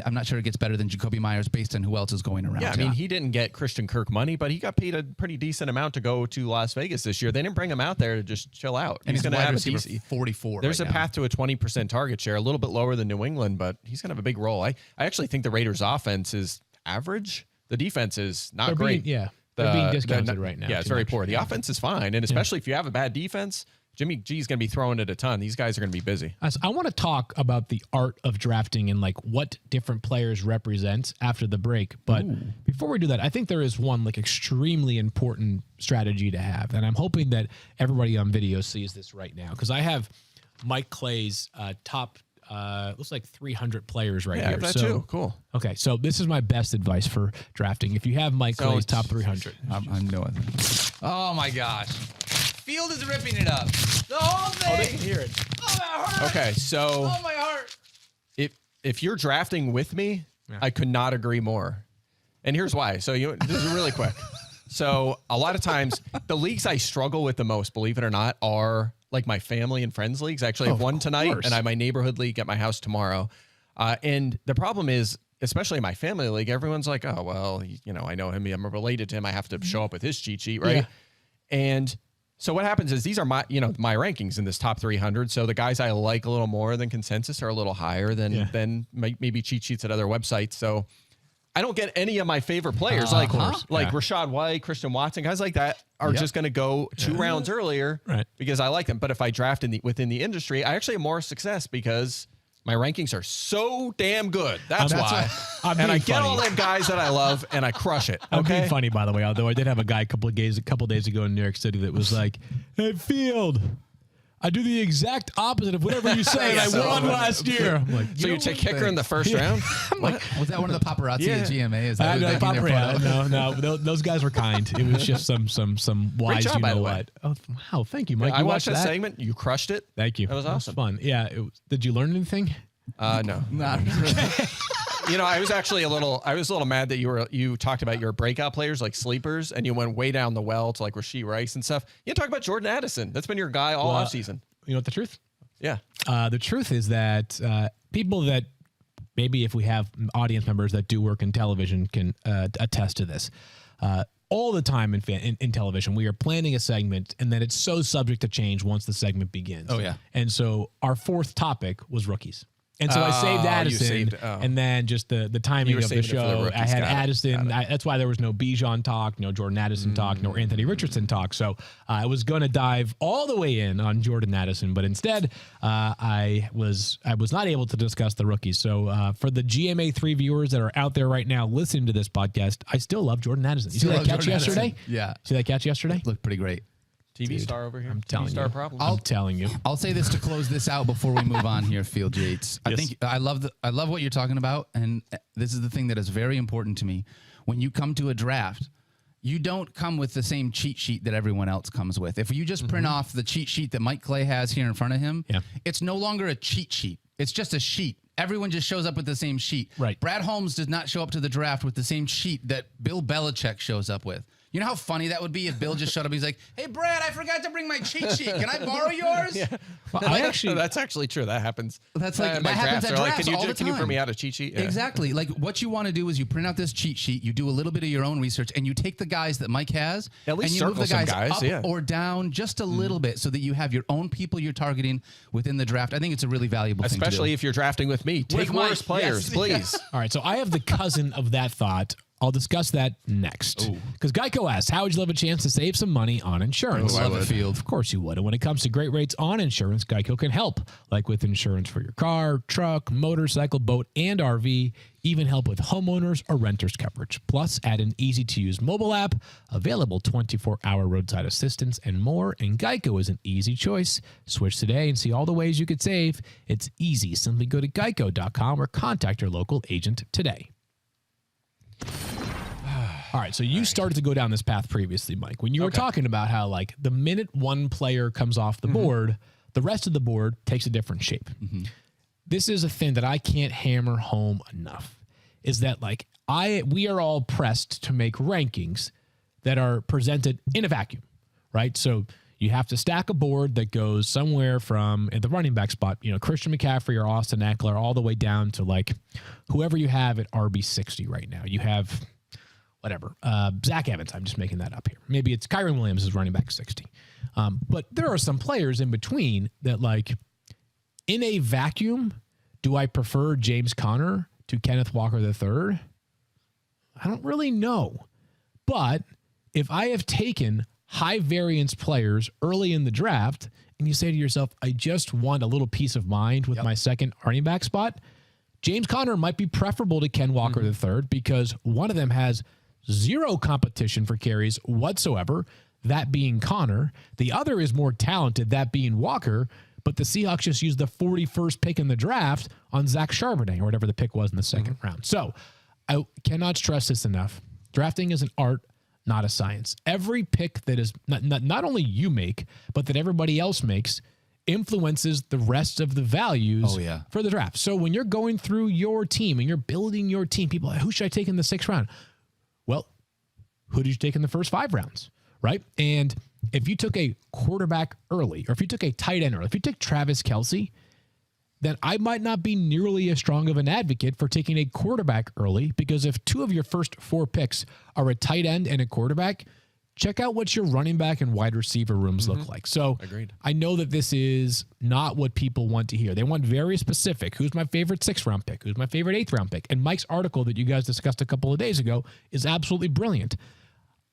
I'm not sure it gets better than Jacoby Myers based on who else is going around. Yeah, I mean, he didn't get Christian Kirk money, but he got paid a pretty decent amount to go to Las Vegas this year. They didn't bring him out there to just chill out. And he's going to have a decent 44. There's a path to a 20% target share, a little bit lower than New England, but he's going to have a big role. I actually think the Raiders' offense is average. The defense is not great. They're being discounted right now. Yeah, it's very poor. The offense is fine, and especially if you have a bad defense, Jimmy G is going to be throwing it a ton. These guys are going to be busy. I want to talk about the art of drafting and like what different players represent after the break. But before we do that, I think there is one like extremely important strategy to have. And I'm hoping that everybody on video sees this right now because I have Mike Clay's top, looks like 300 players right here. I have that too. Cool. Okay, so this is my best advice for drafting. If you have Mike Clay's top 300. I know it. Oh, my gosh. Field is ripping it up. The whole thing. Oh, they can hear it. Oh, that hurt. Okay, so Oh, my heart. if you're drafting with me, I could not agree more. And here's why. So this is really quick. So a lot of times the leagues I struggle with the most, believe it or not, are like my family and friends leagues. I actually have one tonight, and I have my neighborhood league at my house tomorrow. And the problem is, especially in my family league, everyone's like, oh, well, I know him. I'm related to him. I have to show up with his cheat sheet, right? Yeah. And so what happens is these are my rankings in this top 300. So the guys I like a little more than consensus are a little higher than maybe cheat sheets at other websites. So I don't get any of my favorite players like Rashad White, Christian Watson, guys like that are just going to go 2 rounds earlier because I like them. But if I draft within the industry, I actually have more success because my rankings are so damn good. That's why. And I get all them guys that I love, and I crush it. I'm being funny, by the way, although I did have a guy a couple days ago in New York City that was like, hey, Field, I do the exact opposite of whatever you say, and I won last year. I'm like, so you take kicker in the first round? I'm like, was that one of the paparazzi at GMA? Is that no, those guys were kind. It was just some wise, job, by the way. Oh, wow, thank you, Mike. I watched that segment. You crushed it. Thank you. That was awesome. Fun. Yeah. Did you learn anything? No. Not I was actually a little mad that you talked about your breakout players like sleepers, and you went way down the well to like Rashee Rice and stuff. You talk about Jordan Addison. That's been your guy all offseason. You know what the truth? Yeah. The truth is that people that maybe if we have audience members that do work in television can attest to this. All the time in television, we are planning a segment, and then it's so subject to change once the segment begins. Oh, yeah. And so our fourth topic was rookies. And so I saved you Addison, saved- and then just the timing were of the saving it for the show. rookies. I had Got it. Addison. That's why there was no Bijan talk, no Jordan Addison talk, no Anthony Richardson talk. So I was going to dive all the way in on Jordan Addison, but instead I was not able to discuss the rookies. So for the GMA3 viewers that are out there right now listening to this podcast, I still love Jordan Addison. You see that catch yesterday? Yeah. See that catch yesterday? Looked pretty great. TV star over here. I'm telling TV star you. problem. I'm telling you. I'll say this to close this out before we move on here, Field Yates. I think I love what you're talking about, and this is the thing that is very important to me. When you come to a draft, you don't come with the same cheat sheet that everyone else comes with. If you just print off the cheat sheet that Mike Clay has here in front of him, it's no longer a cheat sheet. It's just a sheet. Everyone just shows up with the same sheet. Right. Brad Holmes does not show up to the draft with the same sheet that Bill Belichick shows up with. You know how funny that would be if Bill just showed up. He's like, "Hey, Brad, I forgot to bring my cheat sheet. Can I borrow yours?" Well, that's actually true. That happens. That's like- in that my happens drafts. at They're like, drafts all the can you time. print me out a cheat sheet? Yeah. Exactly. Like what you want to do is you print out this cheat sheet, you do a little bit of your own research, and you take the guys that Mike has, At least and you move the circle some guys, guys, up or down just a little bit so that you have your own people you're targeting within the draft. I think it's a really valuable thing to Especially do. if you're drafting with me. Take Mike, worse players, yes. please. All right, so I have the cousin of that thought. I'll discuss that next. Because Geico asks, how would you love a chance to save some money on insurance? Oh, I would. Of course you would. And when it comes to great rates on insurance, Geico can help. Like with insurance for your car, truck, motorcycle, boat, and RV. Even help with homeowners or renters coverage. Plus, add an easy-to-use mobile app, available 24-hour roadside assistance, and more. And Geico is an easy choice. Switch today and see all the ways you could save. It's easy. Simply go to geico.com or contact your local agent today. All right, so you started to go down this path previously, Mike, when you were talking about how, like, the minute one player comes off the board, the rest of the board takes a different shape. This is a thing that I can't hammer home enough, is that, like, we are all pressed to make rankings that are presented in a vacuum, right? So you have to stack a board that goes somewhere from, at the running back spot, you know, Christian McCaffrey or Austin Eckler, all the way down to, like, whoever you have at RB60 right now. You have... whatever. Zach Evans, I'm just making that up here. Maybe it's Kyron Williams is running back 60. But there are some players in between that, like, in a vacuum, do I prefer James Conner to Kenneth Walker III? I don't really know. But if I have taken high variance players early in the draft and you say to yourself, I just want a little peace of mind with my second running back spot, James Conner might be preferable to Ken Walker III because one of them has zero competition for carries whatsoever, that being Connor. The other is more talented, that being Walker, but the Seahawks just used the 41st pick in the draft on Zach Charbonnet or whatever the pick was in the second round. So I cannot stress this enough. Drafting is an art, not a science. Every pick that is not only you make, but that everybody else makes influences the rest of the values for the draft. So when you're going through your team and you're building your team, people are like, who should I take in the 6th round? Well, who did you take in the first 5 rounds, right? And if you took a quarterback early, or if you took a tight end early, if you took Travis Kelce, then I might not be nearly as strong of an advocate for taking a quarterback early, because if 2 of your first 4 picks are a tight end and a quarterback, check out what your running back and wide receiver rooms look like. So Agreed. I know that this is not what people want to hear. They want very specific. Who's my favorite 6th round pick? Who's my favorite 8th round pick? And Mike's article that you guys discussed a couple of days ago is absolutely brilliant.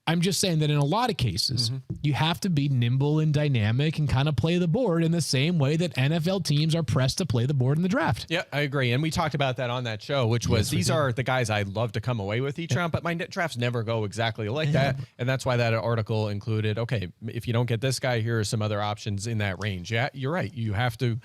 I'm just saying that in a lot of cases, you have to be nimble and dynamic and kind of play the board in the same way that NFL teams are pressed to play the board in the draft. Yeah, I agree. And we talked about that on that show, which was these are the guys I love to come away with each round, but my drafts never go exactly like that. And that's why that article included, okay, if you don't get this guy, here are some other options in that range. Yeah, you're right. You have to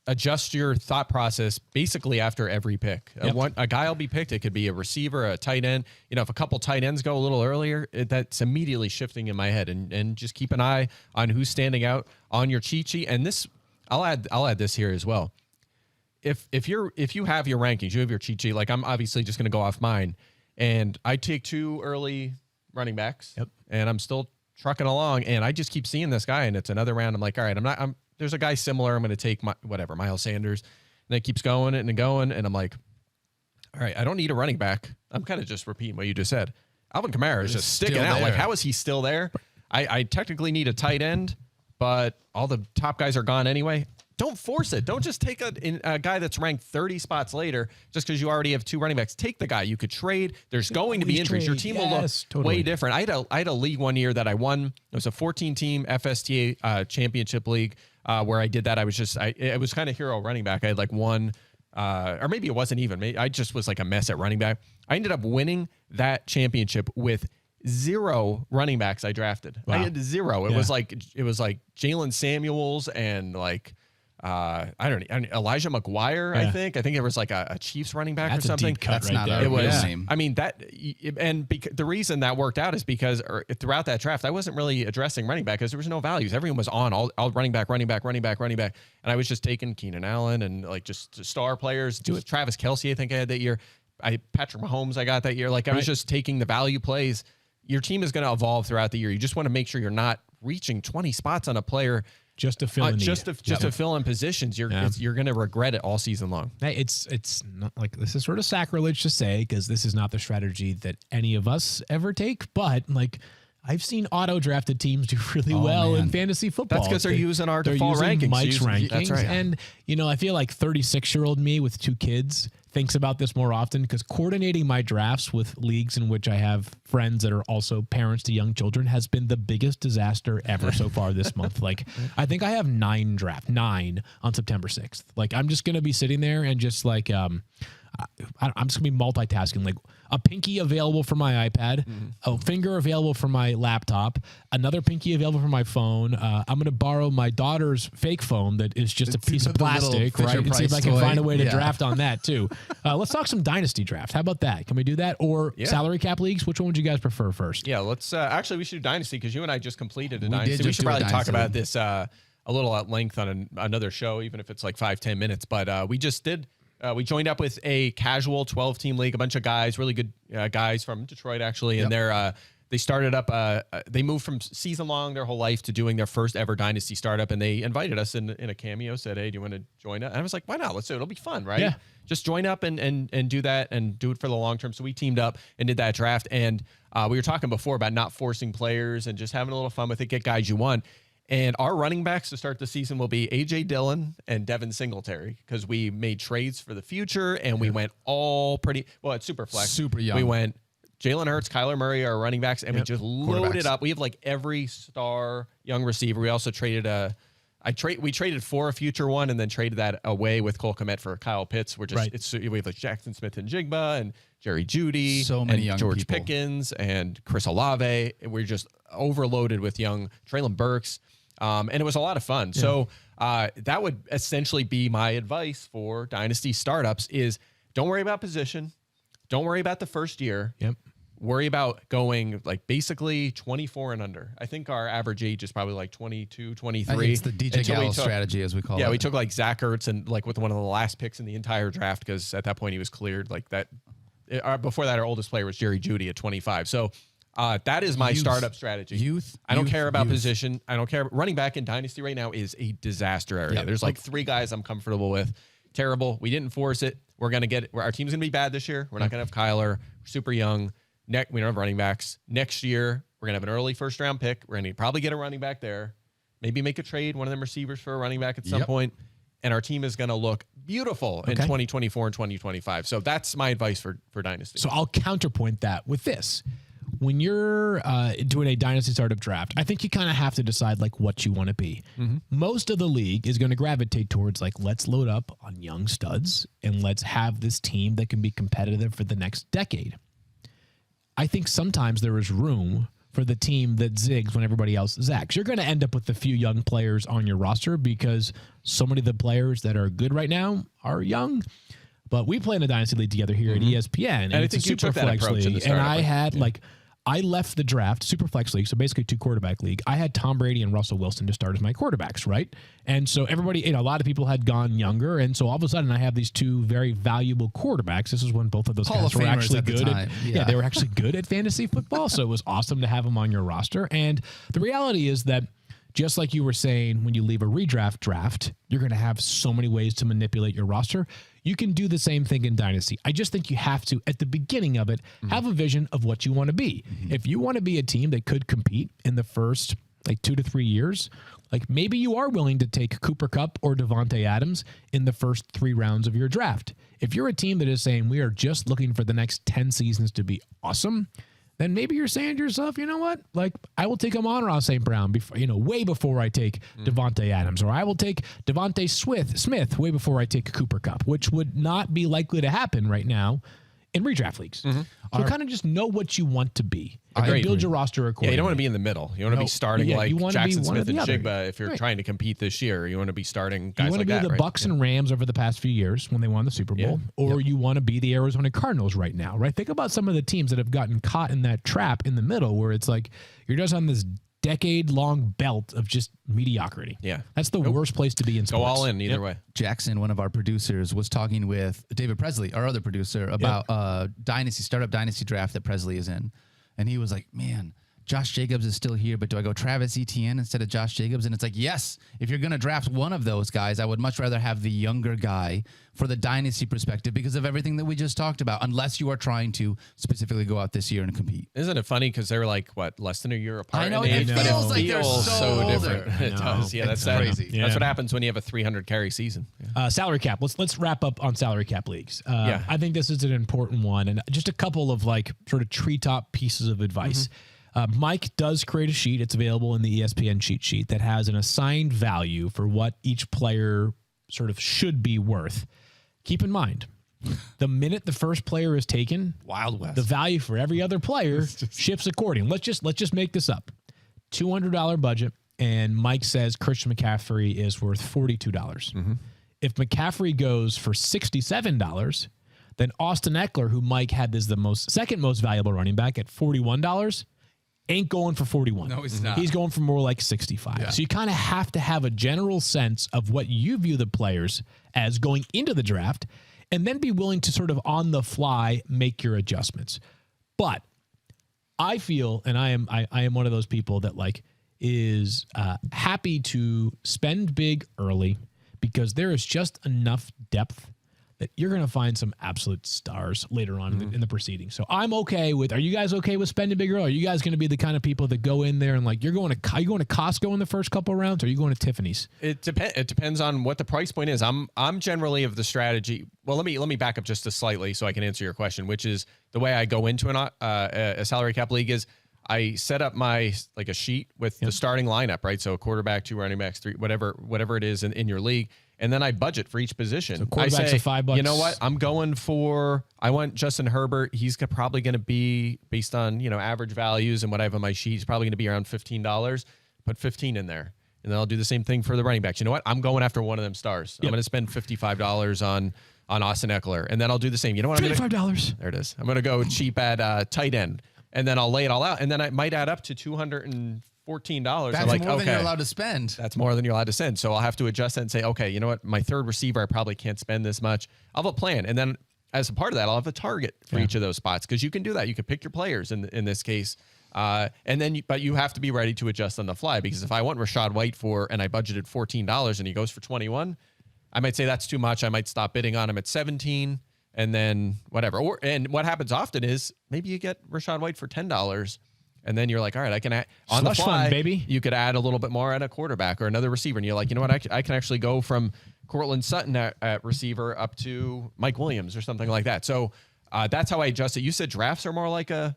adjust your thought process basically after every pick. A guy will be picked. It could be a receiver, a tight end. You know, if a couple tight ends go a little earlier, that's immediately shifting in my head. And just keep an eye on who's standing out on your cheat sheet. And this, I'll add this here as well. If you have your rankings, you have your cheat sheet. Like, I'm obviously just going to go off mine, and I take 2 early running backs, and I'm still trucking along, and I just keep seeing this guy, and it's another round. I'm like, all right, there's a guy similar. I'm going to take Miles Sanders. And it keeps going and going. And I'm like, all right, I don't need a running back. I'm kind of just repeating what you just said. Alvin Kamara is just sticking out. Like, how is he still there? I technically need a tight end, but all the top guys are gone anyway. don't force it. Don't just take a guy that's ranked 30 spots later just because you already have 2 running backs. Take the guy you could trade. There's going to be injuries. Your team will look way different. I had a league one year that I won. It was a 14-team FSTA championship league where I did that. It was kind of hero running back. I had like one, or maybe it wasn't even. I just was like a mess at running back. I ended up winning that championship with 0 running backs I drafted. Wow. I had 0. It was like Jalen Samuels and like Elijah McGuire. I think there was like a Chiefs running back or something. That's not our name. I mean the reason that worked out is because throughout that draft I wasn't really addressing running back because there was no values. Everyone was on all running back, and I was just taking Keenan Allen and like just star players. Travis Kelce, I think I had that year. Patrick Mahomes I got that year. Like I was just taking the value plays. Your team is going to evolve throughout the year. You just want to make sure you're not reaching 20 spots on a player just to fill in to fill in positions. You're going to regret it all season long. Hey, it's not like this is sort of sacrilege to say because this is not the strategy that any of us ever take, but like I've seen auto-drafted teams do really well in fantasy football. That's because they're using our default rankings. Mike's rankings. That's right. And, I feel like 36-year-old me with 2 kids thinks about this more often because coordinating my drafts with leagues in which I have friends that are also parents to young children has been the biggest disaster ever so far this month. Like, I think I have 9 on September 6th. Like, I'm just going to be sitting there and just like, I'm just going to be multitasking, like a pinky available for my iPad, a finger available for my laptop, another pinky available for my phone. I'm going to borrow my daughter's fake phone that is just a piece of plastic, right? And see if I can find a way to draft on that too. Let's talk some dynasty draft. How about that? Can we do that? Or salary cap leagues? Which one would you guys prefer first? Yeah, let's actually we should do dynasty because you and I just completed a dynasty. We should probably talk about this a little at length on another show, even if it's like 5-10 minutes. But we just did. We joined up with a casual 12-team league, a bunch of guys, really good guys from Detroit, actually. And they started up, they moved from season long their whole life to doing their first ever dynasty startup. And they invited us in a cameo, said, hey, do you want to join us? And I was like, why not? Let's do it. It'll be fun, right? Yeah. Just join up and do that and do it for the long term. So we teamed up and did that draft. And we were talking before about not forcing players and just having a little fun with it, get guys you want. And our running backs to start the season will be A.J. Dillon and Devin Singletary because we made trades for the future and we went all pretty well at Superflex. Super young. We went Jalen Hurts, Kyler Murray are our running backs, and we just loaded up. We have like every star young receiver. We also traded we traded for a future one and then traded that away with Cole Kmet for Kyle Pitts. We're just we have like Jackson Smith and Jigba and Jerry Jeudy, so many young George people. Pickens and Chris Olave. We're just overloaded with young Treylon Burks. And it was a lot of fun. Yeah. So that would essentially be my advice for dynasty startups is don't worry about position. Don't worry about the first year. Yep. Worry about going like basically 24 and under. I think our average age is probably like 22, 23. It's the DJ Gallo strategy, as we call it. Yeah, we took like Zach Ertz and like with one of the last picks in the entire draft because at that point he was cleared. Like that. Before that, our oldest player was Jerry Jeudy at 25. So that is my startup strategy. I don't care about position. I don't care. Running back in Dynasty right now is a disaster area. There's like 3 guys I'm comfortable with. Terrible. We didn't force it. We're going to get it. Our team's going to be bad this year. We're not going to have Kyler. We're super young. We don't have running backs. Next year, we're going to have an early first-round pick. We're going to probably get a running back there. Maybe make a trade, one of them receivers for a running back at some point. And our team is going to look beautiful in 2024 and 2025. So that's my advice for Dynasty. So I'll counterpoint that with this. When you're doing a dynasty startup draft, I think you kind of have to decide like what you want to be. Most of the league is going to gravitate towards like, let's load up on young studs and let's have this team that can be competitive for the next decade. I think sometimes there is room for the team that zigs when everybody else zags. You're going to end up with a few young players on your roster because so many of the players that are good right now are young. But we play in a dynasty league together here at ESPN, and I think you took that approach in the startup. And I had I left the draft, Superflex League, so basically 2 quarterback league. I had Tom Brady and Russell Wilson to start as my quarterbacks, right? And so everybody, a lot of people had gone younger, and so all of a sudden I have these 2 very valuable quarterbacks. This is when both of those guys were actually good. They were actually good at fantasy football, so it was awesome to have them on your roster. And the reality is that just like you were saying, when you leave a redraft draft, you're going to have so many ways to manipulate your roster. You can do the same thing in Dynasty. I just think you have to, at the beginning of it, have a vision of what you want to be. If you want to be a team that could compete in the first like 2 to 3 years, like maybe you are willing to take Cooper Kupp or Devontae Adams in the first 3 rounds of your draft. If you're a team that is saying we are just looking for the next 10 seasons to be awesome, then maybe you're saying to yourself, you know what? Like, I will take Amon-Ra St. Brown before, way before I take Devontae Adams, or I will take Devontae Smith way before I take Cooper Kupp, which would not be likely to happen right now in redraft leagues. So kind of just know what you want to be. And build your roster accordingly. Yeah, you don't want to be in the middle. You want to be starting like Jackson Smith and Jigba if you're trying to compete this year. You want to be starting guys like that. You want to be the Bucks and Rams over the past few years when they won the Super Bowl, or you want to be the Arizona Cardinals right now, right? Think about some of the teams that have gotten caught in that trap in the middle where it's like you're just on this decade-long belt of just mediocrity. Yeah. That's the worst place to be in sports. Go all in either way. Jackson, one of our producers, was talking with David Presley, our other producer, about startup dynasty draft that Presley is in. And he was like, man, Josh Jacobs is still here, but do I go Travis Etienne instead of Josh Jacobs? And it's like, yes, if you're going to draft one of those guys, I would much rather have the younger guy for the dynasty perspective because of everything that we just talked about, unless you are trying to specifically go out this year and compete. Isn't it funny? Because they're like, less than a year apart? I know, in age, it but feels like they're so different. It does. Yeah, that's crazy. That's what happens when you have a 300 carry season. Salary cap. Let's wrap up on salary cap leagues. I think this is an important one, and just a couple of like sort of treetop pieces of advice. Mike does create a sheet. It's available in the ESPN cheat sheet that has an assigned value for what each player sort of should be worth. Keep in mind, the minute the first player is taken, Wild West, the value for every other player shifts accordingly. Let's just make this up. $200 budget, and Mike says Christian McCaffrey is worth $42. If McCaffrey goes for $67, then Austin Eckler, who Mike had as the second most valuable running back at $41, ain't going for 41. No, he's not. He's going for more like 65. Yeah. So you kind of have to have a general sense of what you view the players as going into the draft, and then be willing to sort of on the fly make your adjustments. But I feel, and I am one of those people that like is happy to spend big early because there is just enough depth that you're going to find some absolute stars later on in the proceedings. So I'm okay with, are you guys okay with spending big early? Are you guys going to be the kind of people that go in there and like, are you going to Costco in the first couple of rounds, or are you going to Tiffany's? It depends on what the price point is. I'm generally of the strategy. Well, let me back up just slightly so I can answer your question, which is the way I go into a salary cap league is I set up my like a sheet with the starting lineup, right? So a quarterback, 2 running backs, 3, whatever it is in your league. And then I budget for each position. So quarterbacks are $5. You know what? I want Justin Herbert. He's probably going to be based on, average values and what I have on my sheet. He's probably going to be around $15. Put 15 in there. And then I'll do the same thing for the running backs. You know what? I'm going after one of them stars. I'm going to spend $55 on Austin Eckler. And then I'll do the same. You know what? $55. There it is. I'm going to go cheap at tight end. And then I'll lay it all out. And then I might add up to $214. That's I'm like, more than you're allowed to spend. That's more than you're allowed to spend. So I'll have to adjust that and say, okay, you know what? My third receiver, I probably can't spend this much. I'll have a plan. And then as a part of that, I'll have a target for each of those spots because you can do that. You can pick your players in this case. But you have to be ready to adjust on the fly because if I want Rachaad White and I budgeted $14 and he goes for 21, I might say that's too much. I might stop bidding on him at 17 and then whatever. And what happens often is maybe you get Rachaad White for $10. And then you're like, all right, I can add on the fly, fun, baby. You could add a little bit more at a quarterback or another receiver. And you're like, you know what? I can actually go from Cortland Sutton at receiver up to Mike Williams or something like that. So that's how I adjust it. You said drafts are more like an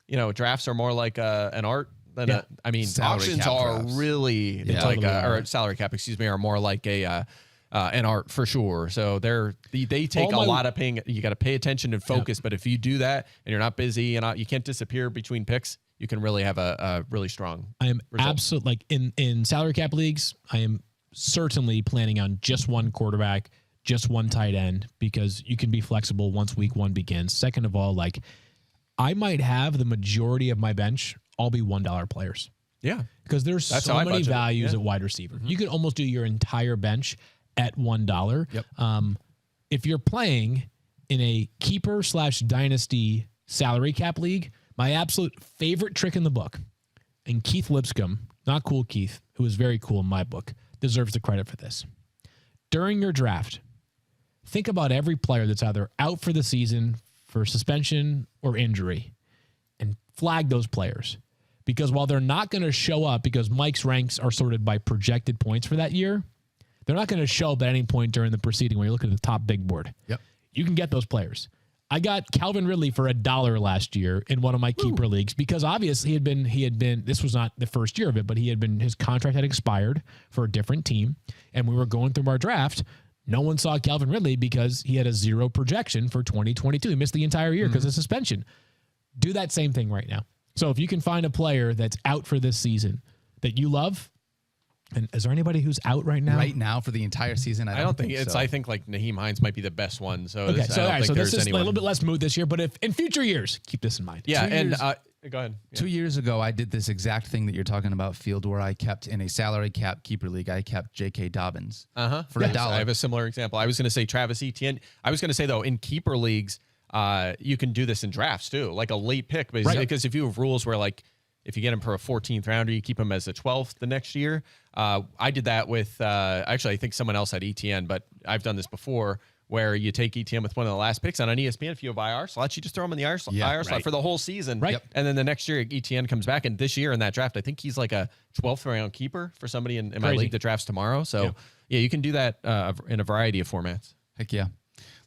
art than auctions are drafts. Really like or salary cap, are more like an art for sure. So they take a lot of paying. You got to pay attention and focus. But if you do that and you're not busy and you can't disappear between picks, you can really have a really strong. I am absolutely like in salary cap leagues. I am certainly planning on just one quarterback, just one tight end, because you can be flexible once week 1 begins. Second of all, like I might have the majority of my bench all be $1 players. Yeah, because there's so many values at wide receiver. You can almost do your entire bench at $1. Yep. If you're playing in a keeper/dynasty salary cap league, my absolute favorite trick in the book, and Keith Lipscomb, not cool Keith, who is very cool in my book, deserves the credit for this. During your draft, think about every player that's either out for the season for suspension or injury and flag those players. because while they're not going to show up, because Mike's ranks are sorted by projected points for that year, they're not going to show up at any point during the proceeding when you look at the top big board. Yep. You can get those players. I got Calvin Ridley for $1 last year in one of my keeper leagues because obviously he had been, this was not the first year of it, but his contract had expired for a different team. And we were going through our draft. No one saw Calvin Ridley because he had a 0 projection for 2022. He missed the entire year because of suspension. Do that same thing right now. So if you can find a player that's out for this season that you love, and is there anybody who's out right now? Right now for the entire season, I don't think it's. so. I think like Naheem Hines might be the best one. So Okay, this, so, I don't think so this there's is a little bit less mood this year, but if in future years, keep this in mind. Yeah, 2 and years- go ahead. Yeah. 2 years ago, I did this exact thing that you're talking about, Field, where I kept in a salary cap keeper league. I kept J.K. Dobbins for $1. I have a similar example. I was going to say Travis Etienne. I was going to say though, in keeper leagues, you can do this in drafts too, like a late pick, because if you have rules where like if you get him for a 14th rounder, you keep him as a 12th the next year. I did that with actually I think someone else had ETN, but I've done this before where you take ETN with one of the last picks, and on ESPN, if you have IR slots, you just throw him in the IR slot for the whole season. Right. And then the next year, ETN comes back, and this year in that draft, I think he's like a 12th round keeper for somebody in my league that drafts tomorrow. So yeah, you can do that in a variety of formats. Heck yeah.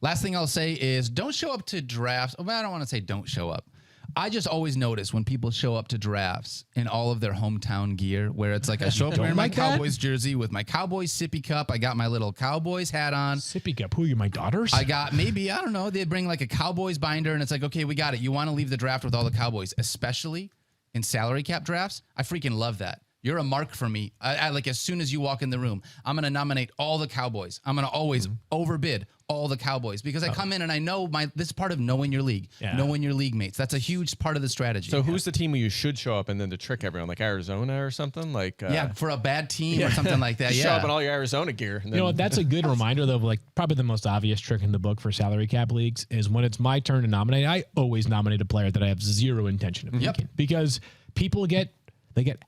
Last thing I'll say is don't show up to drafts. Well, I don't want to say don't show up. I just always notice when people show up to drafts in all of their hometown gear, where it's like I show up wearing my Cowboys jersey with my Cowboys sippy cup. I got my little Cowboys hat on. Sippy cup. Who are you, my daughters? I got maybe, I don't know, they bring like a Cowboys binder and it's like, okay, we got it. You want to leave the draft with all the Cowboys, especially in salary cap drafts. I freaking love that. You're a mark for me. I like as soon as you walk in the room, I'm going to nominate all the Cowboys. I'm going to always overbid all the Cowboys because I come in and I know this is part of knowing your league, knowing your league mates. That's a huge part of the strategy. So who's the team where you should show up and then to trick everyone, like Arizona or something? Like for a bad team or something like that. Show up in all your Arizona gear. And then, You know what? That's a good reminder, though. Of like probably the most obvious trick in the book for salary cap leagues is when it's my turn to nominate. I always nominate a player that I have zero intention of picking because people get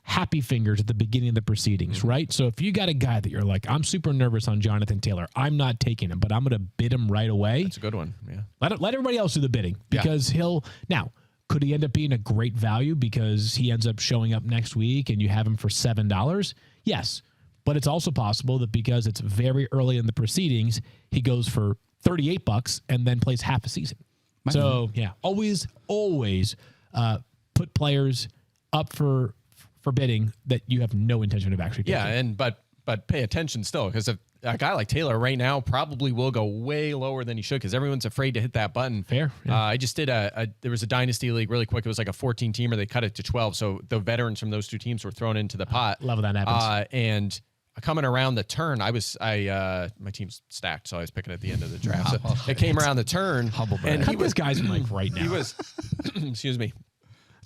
happy fingers at the beginning of the proceedings, right? So if you got a guy that you're like, I'm super nervous on Jonathan Taylor, I'm not taking him, but I'm going to bid him right away. That's a good one. Yeah. Let everybody else do the bidding because could he end up being a great value because he ends up showing up next week and you have him for $7? Yes. But it's also possible that because it's very early in the proceedings, he goes for $38 and then plays half a season. Always put players up for bidding that you have no intention of actually picking. Yeah, and but pay attention still, because if a guy like Taylor right now probably will go way lower than he should because everyone's afraid to hit that button. Fair. Yeah. I just did there was a dynasty league really quick. It was like a 14-teamer. They cut it to 12, so the veterans from those two teams were thrown into the pot. Love when that happens. And coming around the turn, my team's stacked, so I was picking at the end of the draft. So it came around the turn, and Cut this guy's mic right now. he was, excuse me.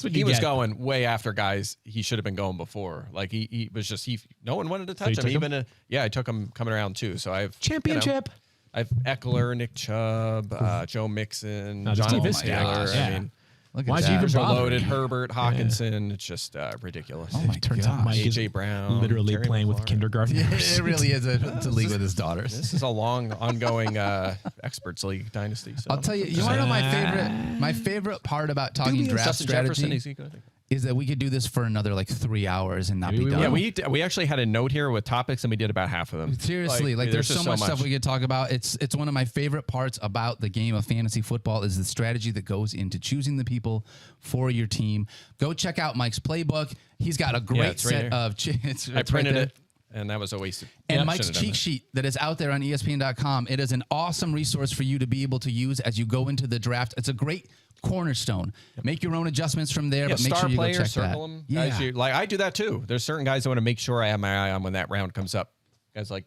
What He was going way after guys he should have been going before. Like he was just no one wanted to touch him. Even I took him coming around too. So I have championship. I have Eckler, Nick Chubb, Joe Mixon, No, Jonathan Steve, Taylor. yeah. I mean, Why'd you even bother? loaded Herbert, Hawkinson. It's just ridiculous. Oh my Turns out Mike is AJ Brown, literally Terry playing with McLaurin. kindergartners. It really is a league with his daughters. This is a long, ongoing experts league dynasty. So I'll tell you, you want to know my favorite part about talking draft Justin Jefferson, strategy is he good? is that we could do this for another like 3 hours and not be done. Yeah, we actually had a note here with topics, and we did about half of them. Seriously, like there's so just much stuff we could talk about. It's one of my favorite parts about the game of fantasy football is the strategy that goes into choosing the people for your team. Go check out Mike's playbook. He's got a great it's right set here. of. I printed it, and that was a waste. And Mike's cheat sheet that is out there on ESPN.com. It is an awesome resource for you to be able to use as you go into the draft. It's a great cornerstone. Make your own adjustments from there, but make star sure you player, go check circle that. them. Yeah. Guys, like I do that too. There's certain guys I want to make sure I have my eye on when that round comes up. Guys like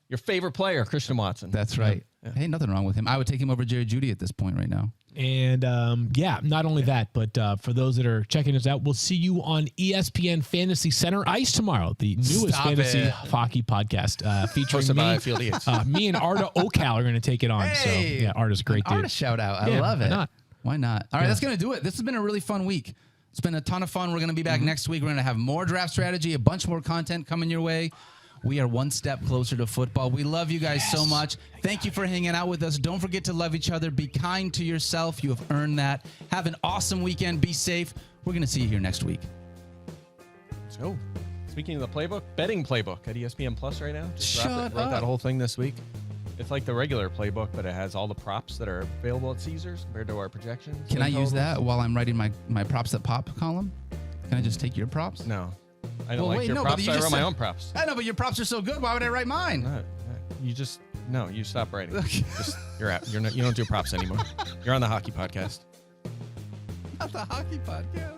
your favorite player, Christian Watson. That's right. Yeah. Hey, nothing wrong with him. I would take him over Jerry Jeudy at this point right now. And not only that, but for those that are checking us out, we'll see you on ESPN Fantasy Center Ice tomorrow, the newest Stop fantasy it. hockey podcast featuring Hosted by me. Field Yates. Me and Arda Ocal are going to take it on. Hey! So yeah, Arda's a great dude. Artist shout out. I Yeah, love why it. not? Why not? All right, that's going to do it. This has been a really fun week. It's been a ton of fun. We're going to be back next week. We're going to have more draft strategy, a bunch more content coming your way. We are one step closer to football. We love you guys so much. Thank you for hanging out with us. Don't forget to love each other. Be kind to yourself. You have earned that. Have an awesome weekend. Be safe. We're going to see you here next week. Oh, speaking of the playbook, betting playbook at ESPN Plus right now. Just Shut wrote up. that whole thing this week. It's like the regular playbook, but it has all the props that are available at Caesars compared to our projections. Can I use totals. that while I'm writing my props that pop column? Can I just take your props? No. I don't Well, like wait, your no, but props. you I just wrote my said- own props. I know, but your props are so good. Why would I write mine? You stop writing. You're out. You don't do props anymore. You're on the hockey podcast. Not the hockey podcast.